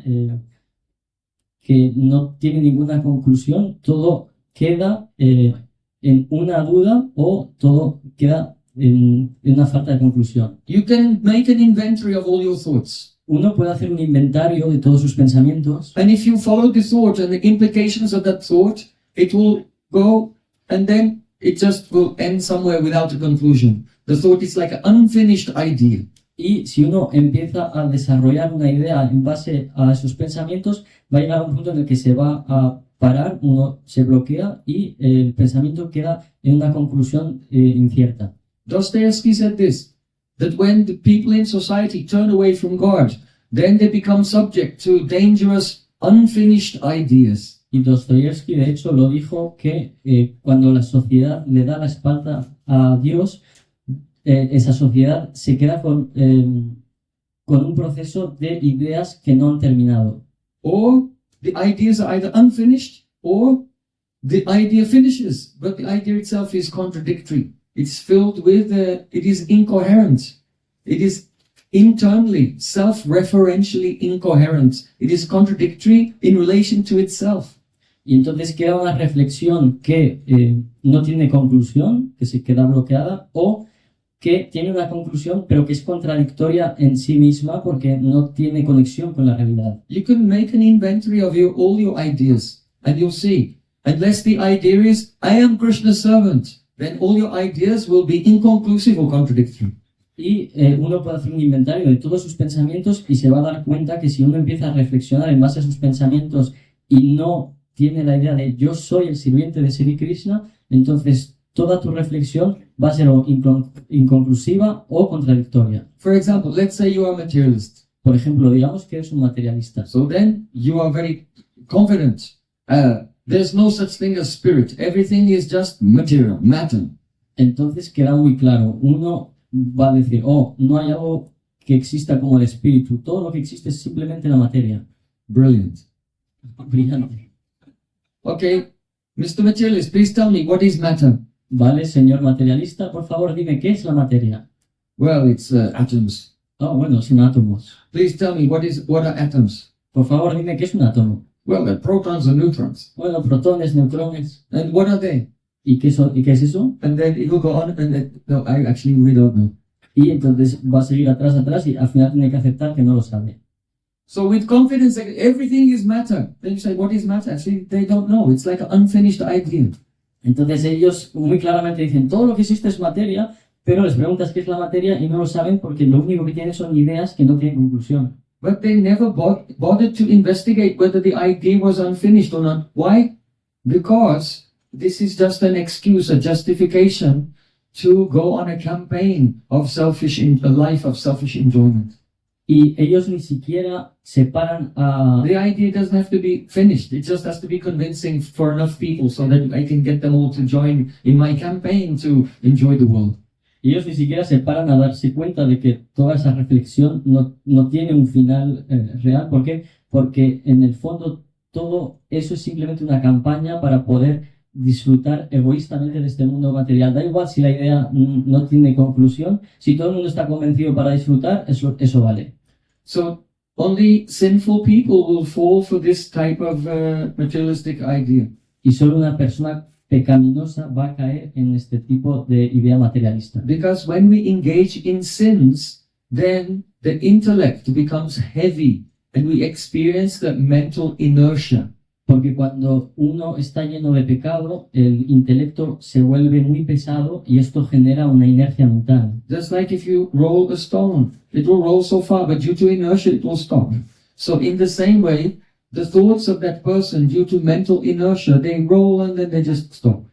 que no tiene ninguna conclusión, todo queda en una duda o todo queda en una falta de conclusión. You can make an inventory of all your thoughts. Uno puede hacer un inventario de todos sus pensamientos And if you follow the thought and the implications of that thought, it will go and then it just will end somewhere without a conclusion. The thought is like an unfinished idea. y si uno empieza a desarrollar una idea en base a sus pensamientos, va a llegar a un punto en el que se va a parar, uno se bloquea y el pensamiento queda en una conclusión incierta. Dostoevsky said this, that when the people in society turn away from God, then they become subject to dangerous, unfinished ideas. Y Dostoyevsky, de hecho, lo dijo que cuando la sociedad le da la espalda a Dios, esa sociedad se queda con un proceso de ideas que no han terminado. Or the ideas are either unfinished or the idea finishes, but the idea itself is contradictory. It's filled with, it is incoherent. It is internally, self-referentially incoherent. It is contradictory in relation to itself. Y entonces queda una reflexión que no tiene conclusión, que se queda bloqueada, o que tiene una conclusión pero que es contradictoria en sí misma porque no tiene conexión con la realidad. You can make an inventory of all your ideas, and you'll see, unless the idea is, I am Krishna's servant, then all your ideas will be inconclusive or contradictory. Y uno puede hacer un inventario de todos sus pensamientos y se va a dar cuenta que si uno empieza a reflexionar en base a sus pensamientos y no tiene la idea de yo soy el sirviente de Sri Krishna, entonces toda tu reflexión va a ser o inconclusiva o contradictoria. For example, let's say you are a materialist. Por ejemplo, digamos que eres un materialista. So then you are very confident. There's no such thing as spirit. Everything is just material, matter. Entonces queda muy claro. Uno va a decir, no hay algo que exista como el espíritu. Todo lo que existe es simplemente la materia. Brilliant. Brillante. Okay, Mr. Materialist, please tell me, what is matter? Vale, señor materialista, por favor dime qué es la materia. Well, it's atoms. Bueno, son átomos. Please tell me, what are atoms? Por favor dime qué es un átomo. Well, they're protons and neutrons. Bueno, protones, neutrones. And what are they? ¿Y qué es eso? And then it will go on, and then, no, we don't know. Y entonces va a seguir atrás y al final tiene que aceptar que no lo sabe. So with confidence, that everything is matter. Then you say, what is matter? Actually, they don't know. It's like an unfinished idea. Entonces ellos muy claramente dicen, todo lo que existe es materia, pero les preguntas qué es la materia y no lo saben porque lo único que tienen son ideas que no tienen conclusión. But they never bothered to investigate whether the idea was unfinished or not. Why? Because this is just an excuse, a justification to go on a campaign of a life of selfish enjoyment. Y ellos ni siquiera se paran a... The idea doesn't have to be finished. It just has to be convincing for enough people so that I can get them all to join in my campaign to enjoy the world. Y ellos ni siquiera se paran a darse cuenta de que toda esa reflexión no tiene un final real. ¿Por qué? Porque en el fondo todo eso es simplemente una campaña para poder disfrutar egoístamente de este mundo material. Da igual si la idea no tiene conclusión, si todo el mundo está convencido para disfrutar, eso vale. So only sinful people will fall for this type of materialistic idea. Y solo una persona pecaminosa va a caer en este tipo de idea materialista. Because when we engage in sins, then the intellect becomes heavy and we experience the mental inertia. Porque cuando uno está lleno de pecado, el intelecto se vuelve muy pesado y esto genera una inercia mental. Just like if you roll a stone, it will roll so far, but due to inertia, it will stop. So in the same way, the thoughts of that person, due to mental inertia, they roll and then they just stop.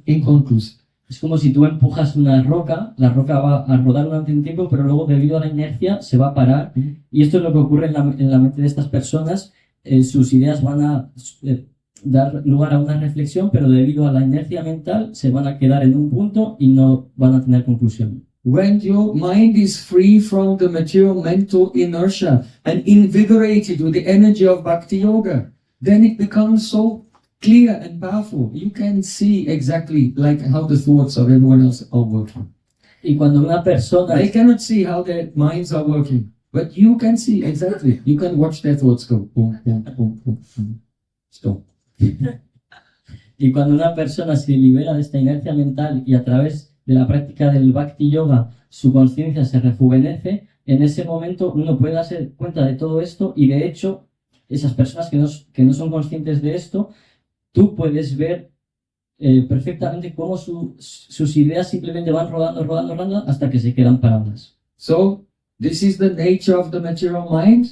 Inconclusive. Es como si tú empujas una roca, la roca va a rodar durante un tiempo, pero luego debido a la inercia se va a parar. Y esto es lo que ocurre en la mente de estas personas. Sus ideas van a dar lugar a una reflexión, pero debido a la inercia mental se van a quedar en un punto y no van a tener conclusión. When your mind is free from the material mental inertia and invigorated with the energy of Bhakti Yoga, then it becomes so clear and powerful. You can see exactly like how the thoughts of everyone else are working. Y cuando una persona They cannot see how their minds are working, but you can see exactly. You can watch their thoughts go. Boom, boom, boom, boom, boom. Stop. Y cuando una persona se libera de esta inercia mental y a través de la práctica del Bhakti Yoga su conciencia se rejuvenece, en ese momento uno puede darse cuenta de todo esto y de hecho esas personas que no son conscientes de esto, tú puedes ver perfectamente cómo sus ideas simplemente van rodando hasta que se quedan paradas. So, this is the nature of the material mind.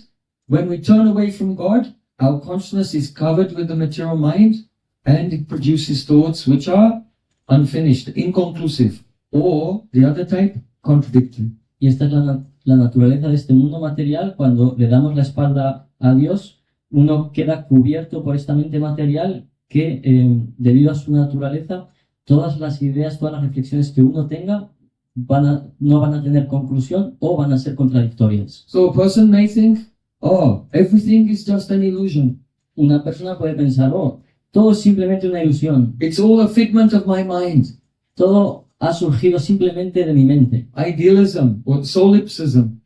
When we turn away from God, our consciousness is covered with the material mind and it produces thoughts which are unfinished, inconclusive, or the other type, contradictory. Y esta es la naturaleza de este mundo material. Cuando le damos la espalda a Dios, uno queda cubierto por esta mente material que, debido a su naturaleza, todas las ideas, todas las reflexiones que uno tenga no van a tener conclusión o van a ser contradictorias. So a person may think, oh, everything is just an illusion. Una persona puede pensar, oh, todo es simplemente una ilusión. It's all a figment of my mind. Todo ha surgido simplemente de mi mente. Idealism or solipsism.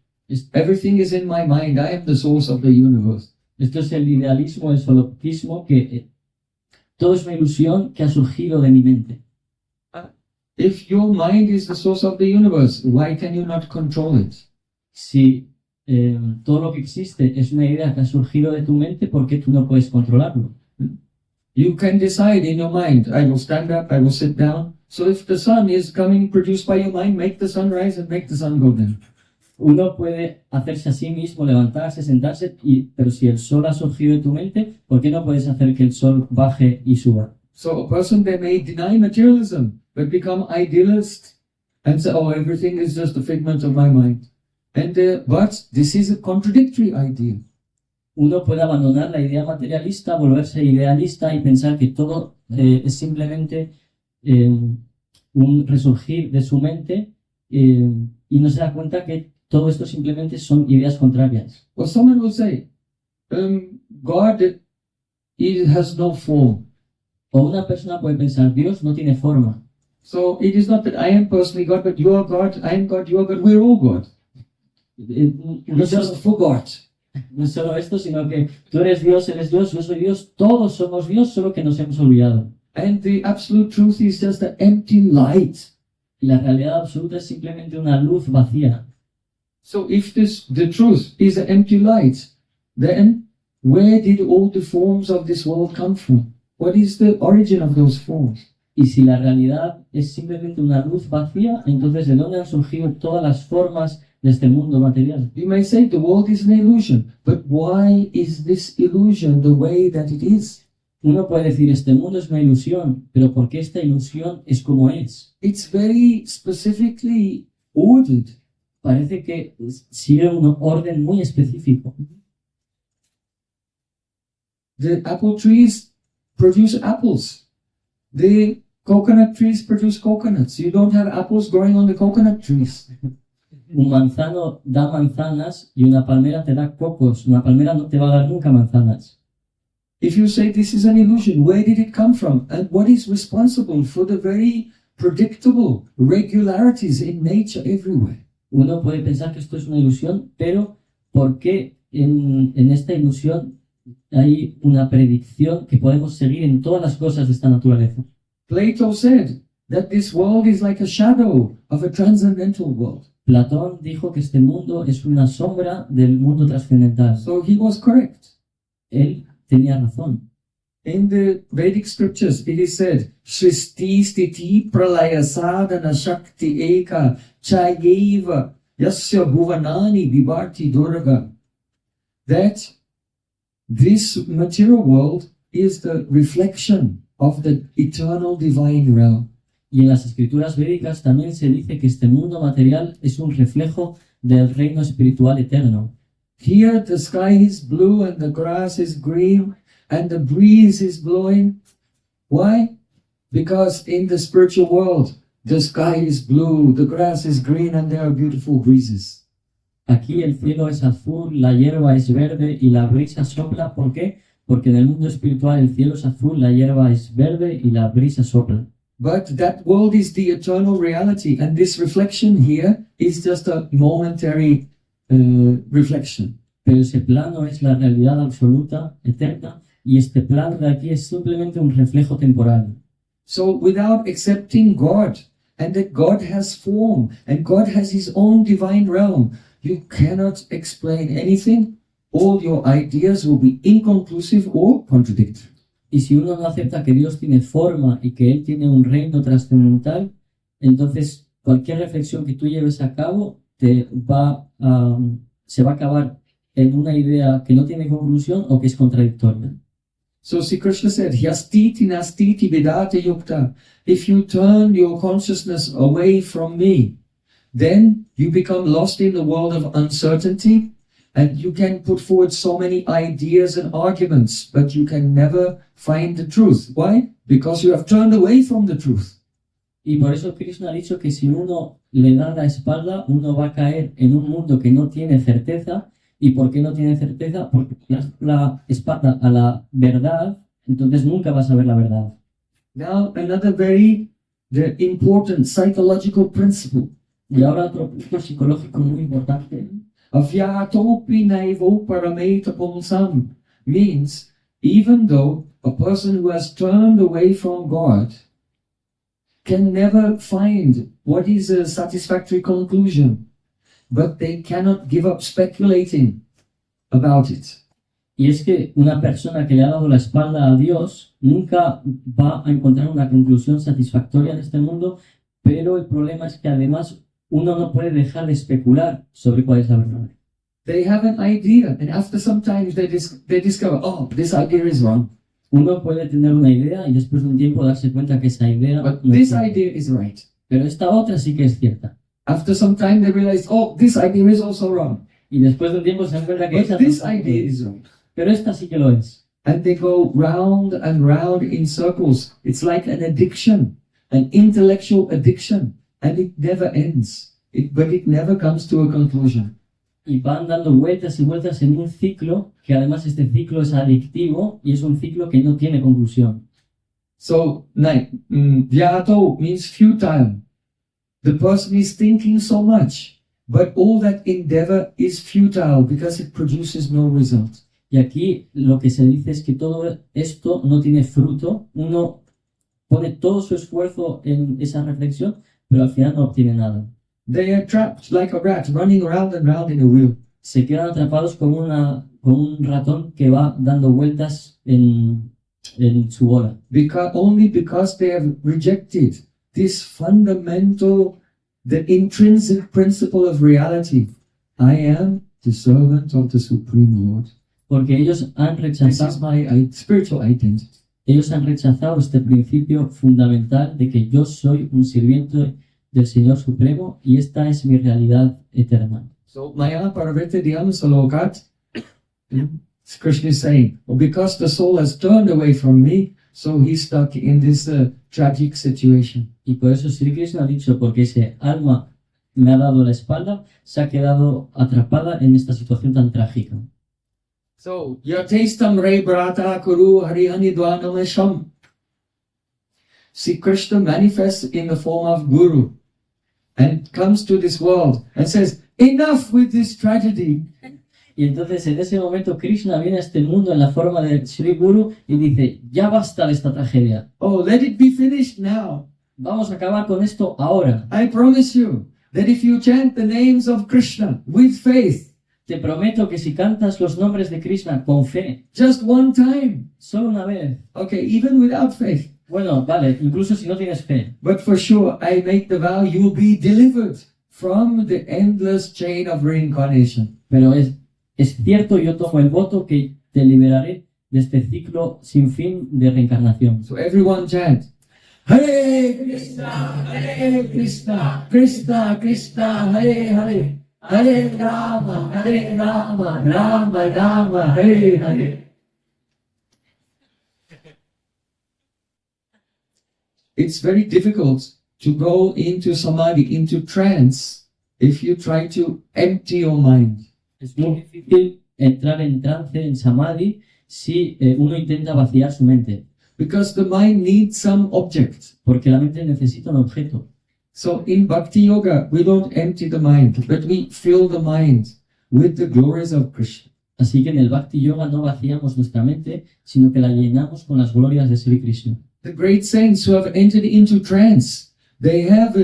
Everything is in my mind. I am the source of the universe. Esto es el idealismo, el solipsismo, que todo es una ilusión que ha surgido de mi mente. If your mind is the source of the universe, why can you not control it? Si todo lo que existe es una idea que ha surgido de tu mente, ¿por qué tú no puedes controlarlo? You can decide in your mind, I will stand up, I will sit down. So if the sun is coming produced by your mind, make the sun rise and make the sun go down. Uno puede hacerse a sí mismo, levantarse, sentarse, pero si el sol ha surgido de tu mente, ¿por qué no puedes hacer que el sol baje y suba? So a person, they may deny materialism, but become idealist and say, oh, everything is just a figment of my mind. And but this is a contradictory idea. Uno puede abandonar la idea materialista, volverse idealista y pensar que todo es simplemente un resurgir de su mente y no se da cuenta que todo esto simplemente son ideas contrarias. Or someone will say, God, he has no form. O una persona puede pensar, Dios no tiene forma. So it is not that I am personally God, but you are God, I am God, you are God, we're all God. We just forgot. No es solo esto, sino que tú eres Dios, yo soy Dios, todos somos Dios, solo que nos hemos olvidado. And the absolute truth is just an empty light. Y la realidad absoluta es simplemente una luz vacía. So if the truth is an empty light, then where did all the forms of this world come from? What is the origin of those forms? Y si la realidad es simplemente una luz vacía, entonces ¿de dónde han surgido todas las formas de este mundo material? You may say the world is an illusion, but why is this illusion the way that it is? Uno puede decir, este mundo es una ilusión, pero ¿por qué esta ilusión es como es? It's very specifically ordered. Parece que sigue un orden muy específico. The apple trees produce apples. The Coconut trees produce coconuts. You don't have apples growing on the coconut trees. Un manzano da manzanas y una palmera te da cocos. Una palmera no te va a dar nunca manzanas. If you say this is an illusion, where did it come from? And what is responsible for the very predictable regularities in nature everywhere? Uno puede pensar que esto es una ilusión, pero ¿por qué en esta ilusión hay una predicción que podemos seguir en todas las cosas de esta naturaleza? Plato said that this world is like a shadow of a transcendental world. Platón dijo que este mundo es una sombra del mundo trascendental. So he was correct. Él tenía razón. In the Vedic scriptures, it is said, Shristi stiti pralaya sadhana shakti eka chayeva yasya bhuvanani vibharti durga. That this material world is the reflection of the eternal divine realm. Y en las escrituras védicas también se dice que este mundo material es un reflejo del reino espiritual eterno. Here the sky is blue and the grass is green and the breeze is blowing. Why? Because in the spiritual world, the sky is blue, the grass is green, and there are beautiful breezes. Aquí el cielo es azul, la hierba es verde y la brisa sopla. ¿Por qué? Porque en el mundo espiritual el cielo es azul, la hierba es verde y la brisa sopla. But that world is the eternal reality, and this reflection here is just a momentary reflection. Pero ese plano es la realidad absoluta, eterna, y este plano de aquí es simplemente un reflejo temporal. So without accepting God, and that God has form, and God has His own divine realm, you cannot explain anything. All your ideas will be inconclusive or contradictory. Y si uno no acepta que Dios tiene forma y que Él tiene un reino trascendental, entonces cualquier reflexión que tú lleves a cabo se va a acabar en una idea que no tiene conclusión o que es contradictoria. So Sri Krishna said, Hyastiti nastiti vedate yukta. If you turn your consciousness away from me, then you become lost in the world of uncertainty, and you can put forward so many ideas and arguments, but you can never find the truth. Why? Because you have turned away from the truth. Y por eso Krishna ha dicho que si uno le da la espalda, uno va a caer en un mundo que no tiene certeza. ¿Y por qué no tiene certeza? Porque la espalda a la verdad, entonces nunca vas a ver la verdad. Now, another very important psychological principle. Y ahora otro punto psicológico muy importante. Avyatopi naivo parameta pumsam means even though a person who has turned away from God can never find what is a satisfactory conclusion, but they cannot give up speculating about it. Y es que una persona que le ha dado la espalda a Dios nunca va a encontrar una conclusión satisfactoria en este mundo, pero el problema es que además uno no puede dejar de especular sobre cuál es la verdad. They have an idea, and after some time they discover, oh, this idea is wrong. Uno puede tener una idea y después de un tiempo darse cuenta que esa idea But no es this cierta. idea is right. Pero esta otra sí que es cierta. After some time they realize, oh, this idea is also wrong. Y después de un tiempo se dan cuenta que But esa this tampoco idea es. is wrong. Pero esta sí que lo es. And they go round and round in circles. It's like an addiction, an intellectual addiction, and it never ends. But it never comes to a conclusion. Y van dando vueltas y vueltas en un ciclo, que además este ciclo es adictivo y es un ciclo que no tiene conclusión. So, vyato means futile. The person is thinking so much, but all that endeavor is futile because it produces no result. Y aquí lo que se dice es que todo esto no tiene fruto. Uno pone todo su esfuerzo en esa reflexión, pero al final no obtiene nada. They are trapped like a rat running around and round in a wheel. Se quedan atrapados como un ratón que va dando vueltas en su bola. Only because they have rejected this fundamental, the intrinsic principle of reality. I am the servant of the Supreme Lord. Porque ellos han This is rechazado, my spiritual identity. ellos han rechazado este principio fundamental de que yo soy un sirviente del Señor Supremo y esta es mi realidad eterna. So, Maya Parvete Dhyam Salokat, Krishna is saying, well, because the soul has turned away from me, So he's stuck in this tragic situation. Y por eso Sri Krishna ha dicho, porque ese alma me ha dado la espalda, se ha quedado atrapada en esta situación tan trágica. So, Yathestam Re Bharata Kuru Harihani Dwanamesham. See, Krishna manifests in the form of Guru and comes to this world and says, enough with this tragedy. Y entonces en ese momento Krishna viene a este mundo en la forma de Sri Guru y dice, ya basta de esta tragedia, Oh, let it be finished now. vamos a acabar con esto ahora. I promise you that if you chant the names of Krishna with faith, Te prometo que si cantas los nombres de Krishna con fe, just one time, solo una vez, okay, even without faith, bueno, vale, incluso si no tienes fe, but for sure, I make the vow you will be delivered from the endless chain of reincarnation. pero es cierto, yo tomo el voto que te liberaré de este ciclo sin fin de reencarnación. So everyone chant, Hare Krishna, Krishna Krishna, Hare Hare, Hare Rama, Rama Rama, Hare Hare. It's very difficult to go into samadhi, into trance, if you try to empty your mind. Es muy difícil entrar en trance, en samadhi, si uno intenta vaciar su mente, Because the mind needs some object. porque la mente necesita un objeto. So in Bhakti Yoga, we don't empty the mind, but we fill the mind with the glories of Krishna. Así que en el Bhakti Yoga no vaciamos nuestra mente, sino que la llenamos con las glorias de Sri Krishna. The great saints who have entered into trance, they have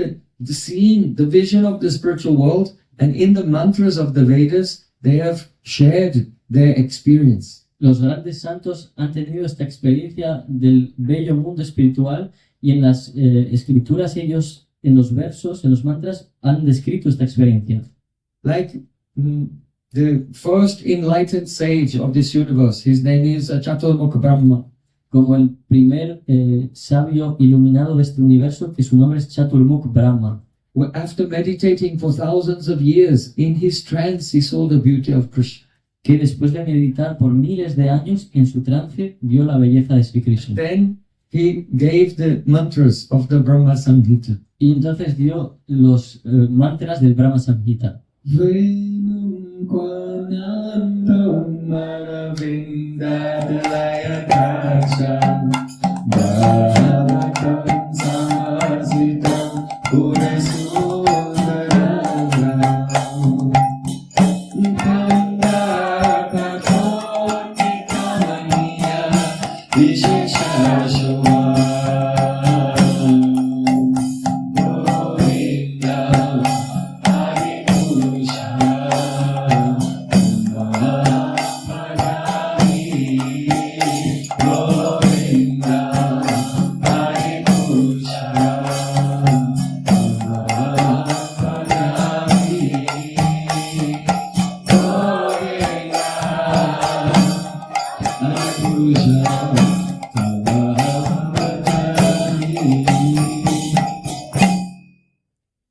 seen the vision of the spiritual world, and in the mantras of the Vedas, they have shared their experience. Los grandes santos han tenido esta experiencia del bello mundo espiritual y en las escrituras ellos, en los versos, en los mantras, han descrito esta experiencia. Like the first enlightened sage of this universe, his name is Chaturmukha Brahma. Como el primer sabio iluminado de este universo, que su nombre es Chaturmukh Brahma. After meditating for thousands of years, in his trance he saw the beauty of Krishna. Que después de meditar por miles de años en su trance vio la belleza de Sri Krishna. Then he gave the mantras of the Brahma Samhita. Y entonces dio los mantras del Brahma Samhita. Venum quanantam maravindadlayakasham bhavatam samasitam purasudaram kandakakoti kamaniya visheshashava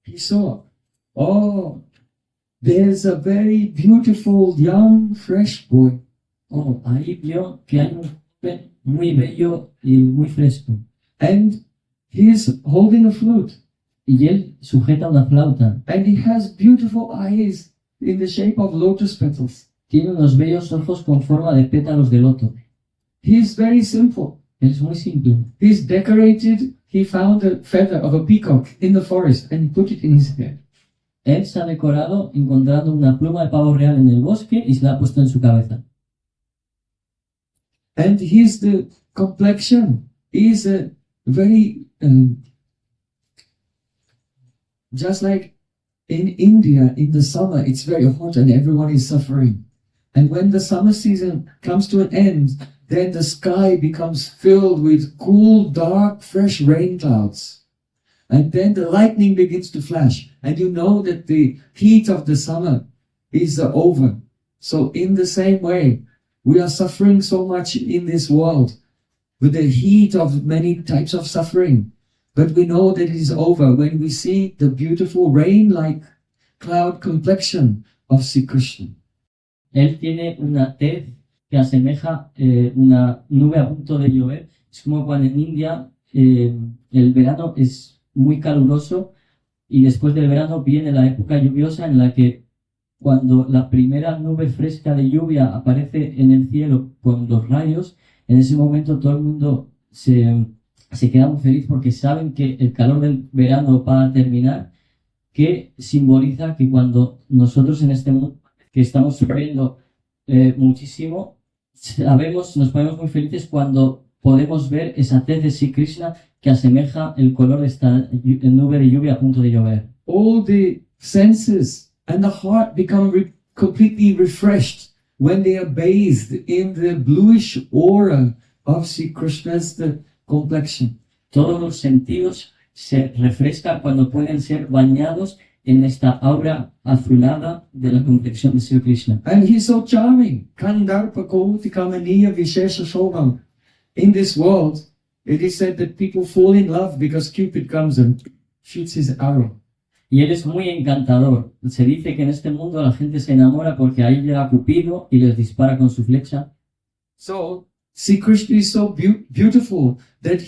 He saw, oh, there's a very beautiful young fresh boy. Oh, ahí vio que hay un joven muy bello y muy fresco. And he's holding a flute. Y él sujeta una flauta. And he has beautiful eyes in the shape of lotus petals. Tiene unos bellos ojos con forma de pétalos de loto. He's very simple. Es muy simple. He's decorated. He found a feather of a peacock in the forest and put it in his head. Él se ha decorado encontrando una pluma de pavo real en el bosque y se la ha puesto en su cabeza. And his the complexion is a very just like in India in the summer it's very hot and everyone is suffering. And when the summer season comes to an end, then the sky becomes filled with cool, dark, fresh rain clouds. And then the lightning begins to flash. And you know that the heat of the summer is over. So in the same way, we are suffering so much in this world with the heat of many types of suffering. But we know that it is over when we see the beautiful rain-like cloud complexion of Sri Krishna. Él tiene una tez que asemeja una nube a punto de llover Es como cuando en India el verano es muy caluroso y después del verano viene la época lluviosa en la que cuando la primera nube fresca de lluvia aparece en el cielo con los rayos, en ese momento todo el mundo se queda muy feliz porque saben que el calor del verano va a terminar, que simboliza que cuando nosotros en este mundo que estamos sufriendo muchísimo, nos ponemos muy felices cuando podemos ver esa tez de Sri Krishna que asemeja el color de esta nube de lluvia a punto de llover. All the senses and the heart become completely refreshed when they are bathed in the bluish aura of Sri Krishna's complexion. Todos los sentidos se refrescan cuando pueden ser bañados en esta aura azulada de la complexión de Sri Krishna. And he's so charming. Kandarpa Koti Kamaniya Vishesha Shobham. In this world, it is said that people fall in love because Cupid comes and shoots his arrow. Y él es muy encantador. Se dice que en este mundo la gente se enamora porque ahí llega Cupido y les dispara con su flecha. So, Sri Krishna is so beautiful that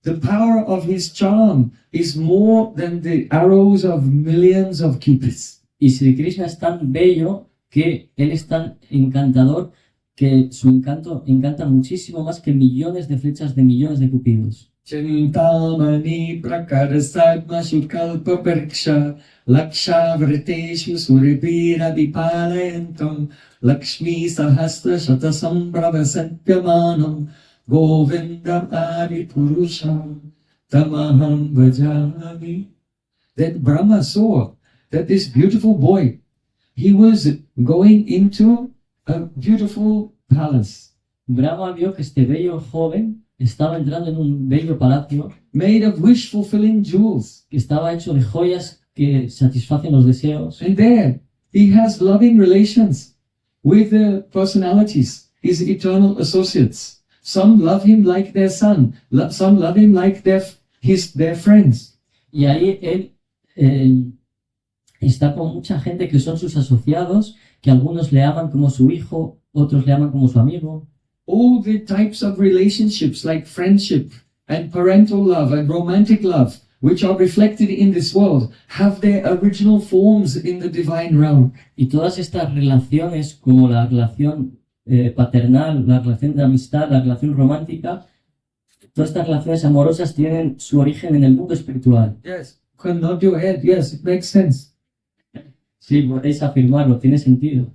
the power of his charm is more than the arrows of millions of Cupids. Y Sri Krishna es tan bello que él es tan encantador que su encanto encanta muchísimo más que millones de flechas de millones de cupidos. Chintamani prakara sagma shukalpa pariksha laksha vriteshu suribira vipalayantam lakshmi sahasra shata sambrava satymanam govindam adi purusham tamaham bhajami. That Brahma saw that this beautiful boy, he was going into a beautiful palace. Brahma vio que este bello joven estaba entrando en un bello palacio Made of wish-fulfilling jewels. que estaba hecho de joyas que satisfacen los deseos. And there, he has loving relations with the personalities, his eternal associates. Some love him like their son. Some love him like their friends. Y ahí él está con mucha gente que son sus asociados, que algunos le aman como su hijo, otros le aman como su amigo. All the types of relationships like friendship and parental love and romantic love, which are reflected in this world, have their original forms in the divine realm. Y todas estas relaciones, como la relación paternal, la relación de amistad, la relación romántica, todas estas relaciones amorosas tienen su origen en el mundo espiritual. Yes. You can nod your head. Yes, it makes sense. Sí, podéis afirmarlo, tiene sentido.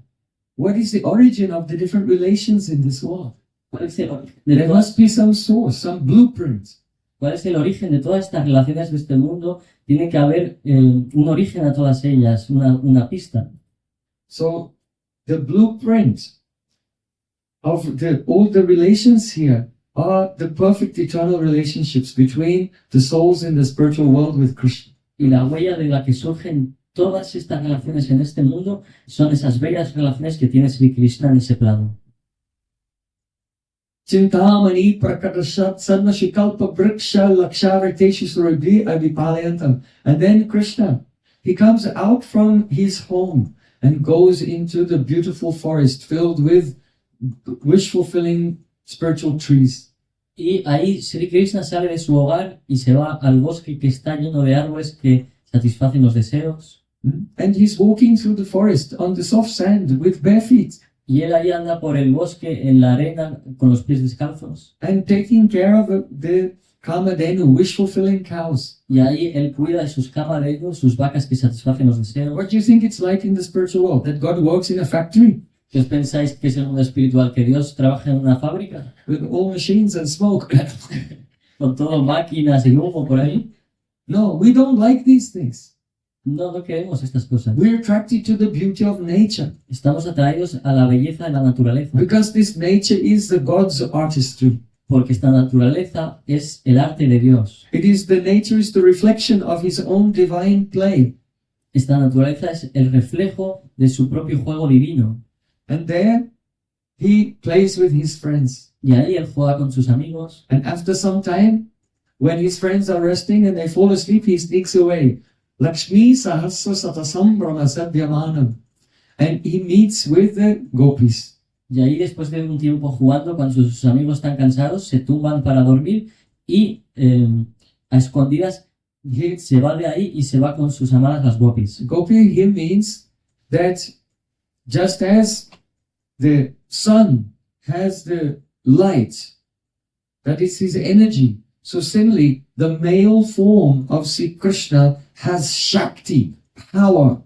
What is the origin of the different relations in this world? ¿Cuál es el origen de There todas, must be some source, some blueprint. cuál es el origen de todas estas relaciones de este mundo? Tiene que haber un origen a todas ellas, una pista. So the blueprint of all the relations here are the perfect eternal relationships between the souls in the spiritual world with Krishna. Y la huella de la que surgen todas estas relaciones en este mundo son esas bellas relaciones que tiene Sri Krishna en ese plano. Chintamani prakadashat sanmashikalpa vriksha lakshavarteshu surabhi avipalayantam. And then Krishna, he comes out from his home and goes into the beautiful forest filled with wish-fulfilling spiritual trees. Y ahí Sri Krishna sale de su hogar y se va al bosque que está lleno de árboles que satisfacen los deseos. And he's walking through the forest on the soft sand with bare feet Y él ahí anda por el bosque en la arena con los pies descalzos. and taking care of the Kamadhenu, wish-fulfilling cows. Y ahí él cuida de sus camareros, sus vacas que satisfacen los deseos. What do you think it's like in the spiritual world? That God works in a factory ¿Qué os pensáis que es el mundo espiritual? ¿Que Dios trabaja en una fábrica? with all machines and smoke? Con todo máquinas y humo por ahí. No, we don't like these things. No, no queremos estas cosas. We're attracted to the beauty of nature Estamos atraídos a la belleza de la naturaleza. because this nature is the God's artistry. Porque esta naturaleza es el arte de Dios. Nature is the reflection of his own divine play. Esta naturaleza es el reflejo de su propio juego divino. And there he plays with his friends. Y ahí él juega con sus amigos. And after some time, when his friends are resting and they fall asleep, he sneaks away. Lakshmi sahasra satasambrama sadhyamanam. And he meets with the gopis. Y ahí, después de un tiempo jugando, cuando sus amigos están cansados, se tumban para dormir y a escondidas se va de ahí y se va con sus amadas las gopis. Gopi here means that just as the sun has the light, that is his energy, so similarly the male form of Sri Krishna has Shakti, power.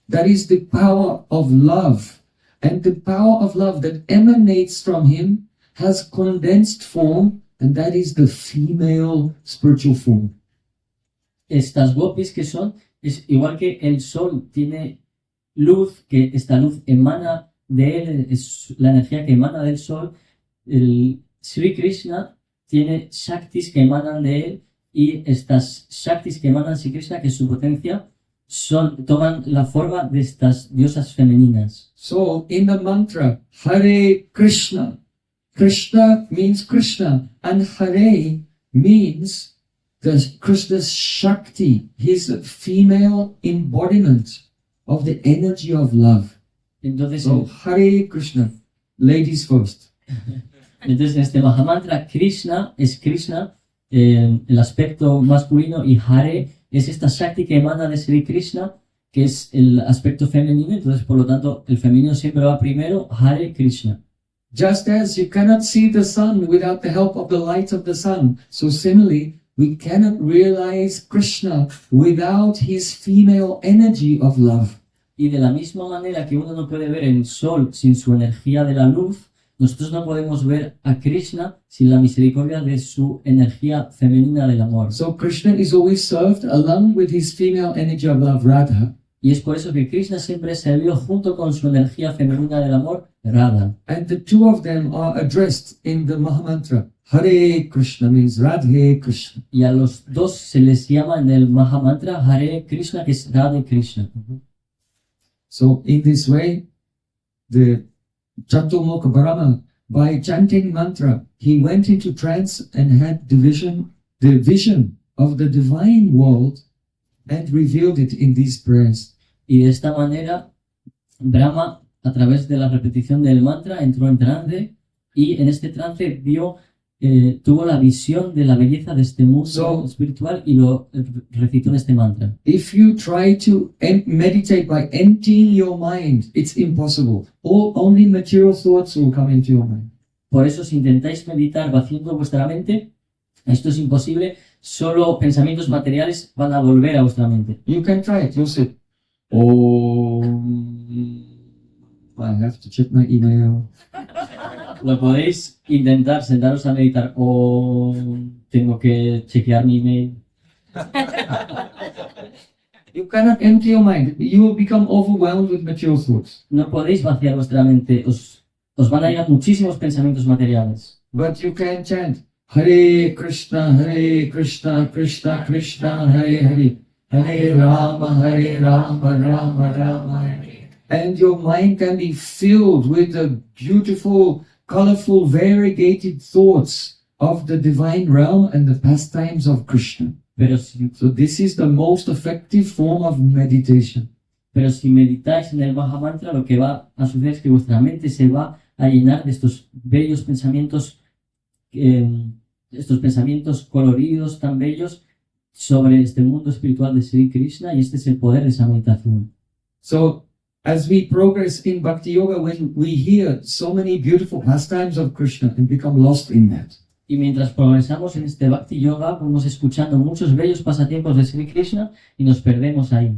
That is the power of love. And the power of love that emanates from him has condensed form, and that is the female spiritual form. Estas gopis que son, es igual que el sol tiene luz, que esta luz emana de él, es la energía que emana del sol, el Sri Krishna tiene Shaktis que emanan de él, y estas Shaktis que emanan de Sri Krishna, que su potencia toman la forma de estas diosas femeninas. So in the mantra, Hare Krishna, Krishna means Krishna, and Hare means Krishna's Shakti, his female embodiment of the energy of love. Entonces, So Hare Krishna, ladies first. entonces en este Mahamantra, Krishna es Krishna, el aspecto masculino, y Hare es esta Shakti que emana de Sri Krishna, que es el aspecto femenino. Entonces, por lo tanto, el femenino siempre va primero, Hare Krishna. Just as you cannot see the sun without the help of the light of the sun, so similarly, we cannot realize Krishna without his female energy of love. Y de la misma manera que uno no puede ver el sol sin su energía de la luz, nosotros no podemos ver a Krishna sin la misericordia de su energía femenina del amor. So Krishna is always served along with his female energy of love, Radha. Y es por eso que Krishna siempre se vio junto con su energía femenina del amor, Radha. And the two of them are addressed in the Mahamantra. Hare Krishna means Radhe Krishna. Y a los dos se les llama en el Mahamantra Hare Krishna, que es Radhe Krishna. So in this way, the Chaturmukha Brahma, by chanting mantra, he went into trance and had the vision of the divine world and revealed it in these prayers. Y de esta manera, Brahma, a través de la repetición del mantra, entró en trance, y en este trance tuvo la visión de la belleza de este mundo espiritual y lo recitó en este mantra. If you try to meditate by emptying your mind, it's impossible. Only material thoughts will come into your mind. Por eso, si intentáis meditar vaciando vuestra mente, esto es imposible. Solo pensamientos materiales van a volver a vuestra mente. You can try it. You'll see. Oh, I have to check my email. Lo podéis intentar, sentaros a meditar, o tengo que chequear mi email. You cannot empty your mind. You will become overwhelmed with material thoughts. No podéis vaciar vuestra mente, os van a llegar muchísimos pensamientos materiales. But you can chant Hare Krishna, Krishna Krishna, Hare Hare, Hare Rama, Rama Rama, Hare. And your mind can be filled with the beautiful, colorful, variegated thoughts of the divine realm and the pastimes of Krishna. So this is the most effective form of meditation. Pero si meditáis en el Mahamantra, lo que va a suceder es que vuestra mente se va a llenar de estos bellos pensamientos, estos pensamientos coloridos tan bellos sobre este mundo espiritual de Sri Krishna, y este es el poder de esa meditación. So, as we progress in Bhakti Yoga, when we hear so many beautiful pastimes of Krishna and become lost in that. Y mientras progresamos en este Bhakti Yoga, vamos escuchando muchos bellos pasatiempos de Sri Krishna y nos perdemos ahí.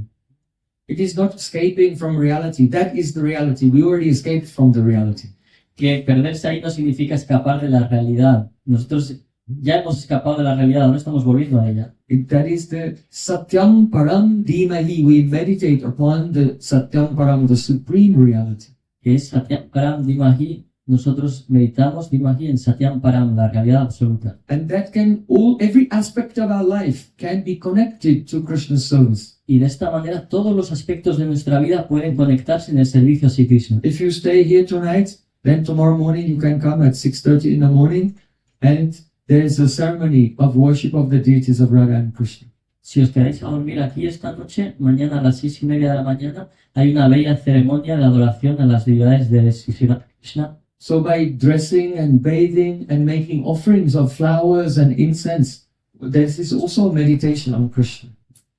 It is not escaping from reality. That is the reality. We already escaped from the reality. Que perderse ahí no significa escapar de la realidad. Nosotros ya hemos escapado de la realidad, ahora estamos volviendo a ella. That is the Satyam Param Dhimahi. We meditate upon the Satyam Param, the supreme reality. Que es Satyam Param Dhimahi. Nosotros meditamos Dhimahi en Satyam Param, la realidad absoluta. And that can every aspect of our life can be connected to Krishna's service. Y de esta manera todos los aspectos de nuestra vida pueden conectarse en el servicio a Sri Krishna. If you stay here tonight, then tomorrow morning you can come at 6:30 in the morning, and there is a ceremony of worship of the deities of Radha and Krishna. Si os quedáis a dormir aquí esta noche, mañana a las 6:30 de la mañana hay una bella ceremonia de adoración a las deidades de Sri Krishna. So by dressing and bathing and making offerings of flowers and incense, this is also a meditation on Krishna.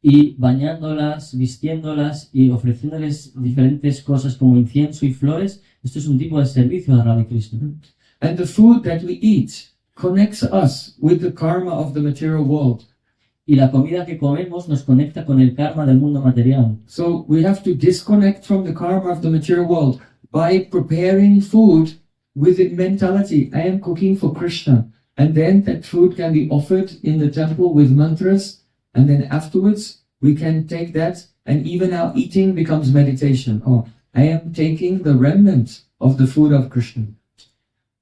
Y bañándolas, vistiéndolas y ofreciéndoles diferentes cosas como incienso y flores, esto es un tipo de servicio a Radha Krishna. And the food that we eat connects us with the karma of the material world. Y la comida que comemos nos conecta con el karma del mundo material. So we have to disconnect from the karma of the material world by preparing food with the mentality, I am cooking for Krishna. And then that food can be offered in the temple with mantras. And then afterwards, we can take that, and even our eating becomes meditation. Oh, I am taking the remnant of the food of Krishna.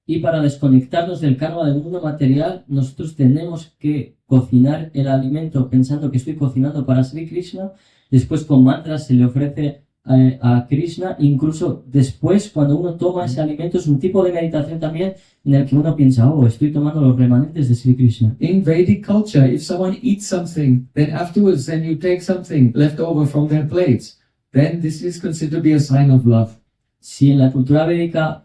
Y para desconectarnos del karma del mundo material, nosotros tenemos que cocinar el alimento pensando que estoy cocinando para Sri Krishna. Después con mantras se le ofrece a Krishna. Incluso después, cuando uno toma ese alimento, es un tipo de meditación también en el que uno piensa, oh, estoy tomando los remanentes de Sri Krishna. In Vedic culture, if someone eats something, then afterwards, then you take something left over from their plates, then this is considered to be a sign of love. Si en la cultura védica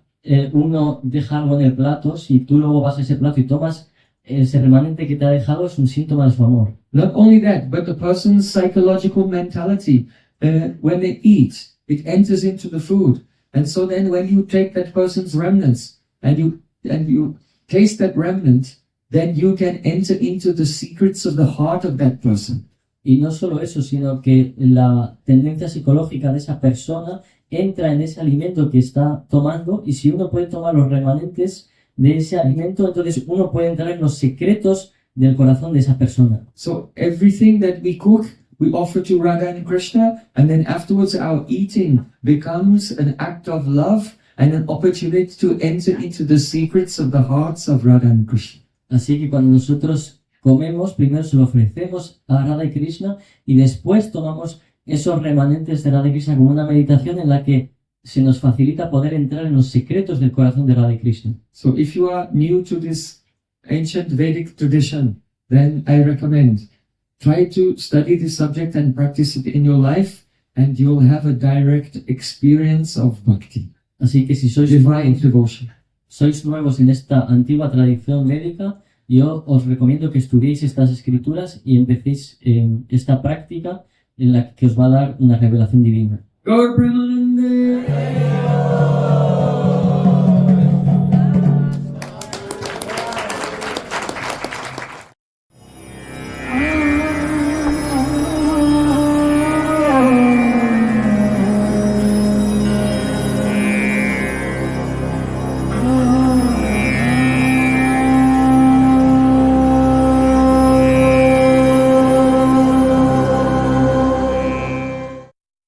uno deja algo en el plato, si tú luego vas a ese plato y tomas ese remanente que te ha dejado, es un síntoma de su amor. Not only that, but the person's psychological mentality, when they eat, it enters into the food. And so then when you take that person's remnants and you taste that remnant, then you can enter into the secrets of the heart of that person. Y no solo eso, sino que la tendencia psicológica de esa persona entra en ese alimento que está tomando, y si uno puede tomar los remanentes de ese alimento, entonces uno puede entrar en los secretos del corazón de esa persona. So everything that we cook, we offer to Radha and Krishna, and then afterwards our eating becomes an act of love and an opportunity to enter into the secrets of the hearts of Radha and Krishna. Así que cuando nosotros comemos, primero se lo ofrecemos a Radha y Krishna, y después tomamos esos remanentes de Radha y Krishna como una meditación en la que se nos facilita poder entrar en los secretos del corazón de Radha y Krishna. So if you are new to this ancient Vedic tradition, then I recommend try to study this subject and practice it in your life, and you'll have a direct experience of bhakti, Así que si divine devotion. sois nuevos en esta antigua tradición médica, yo os recomiendo que estudiéis estas escrituras y empecéis esta práctica en la que os va a dar una revelación divina. Gaur Premanand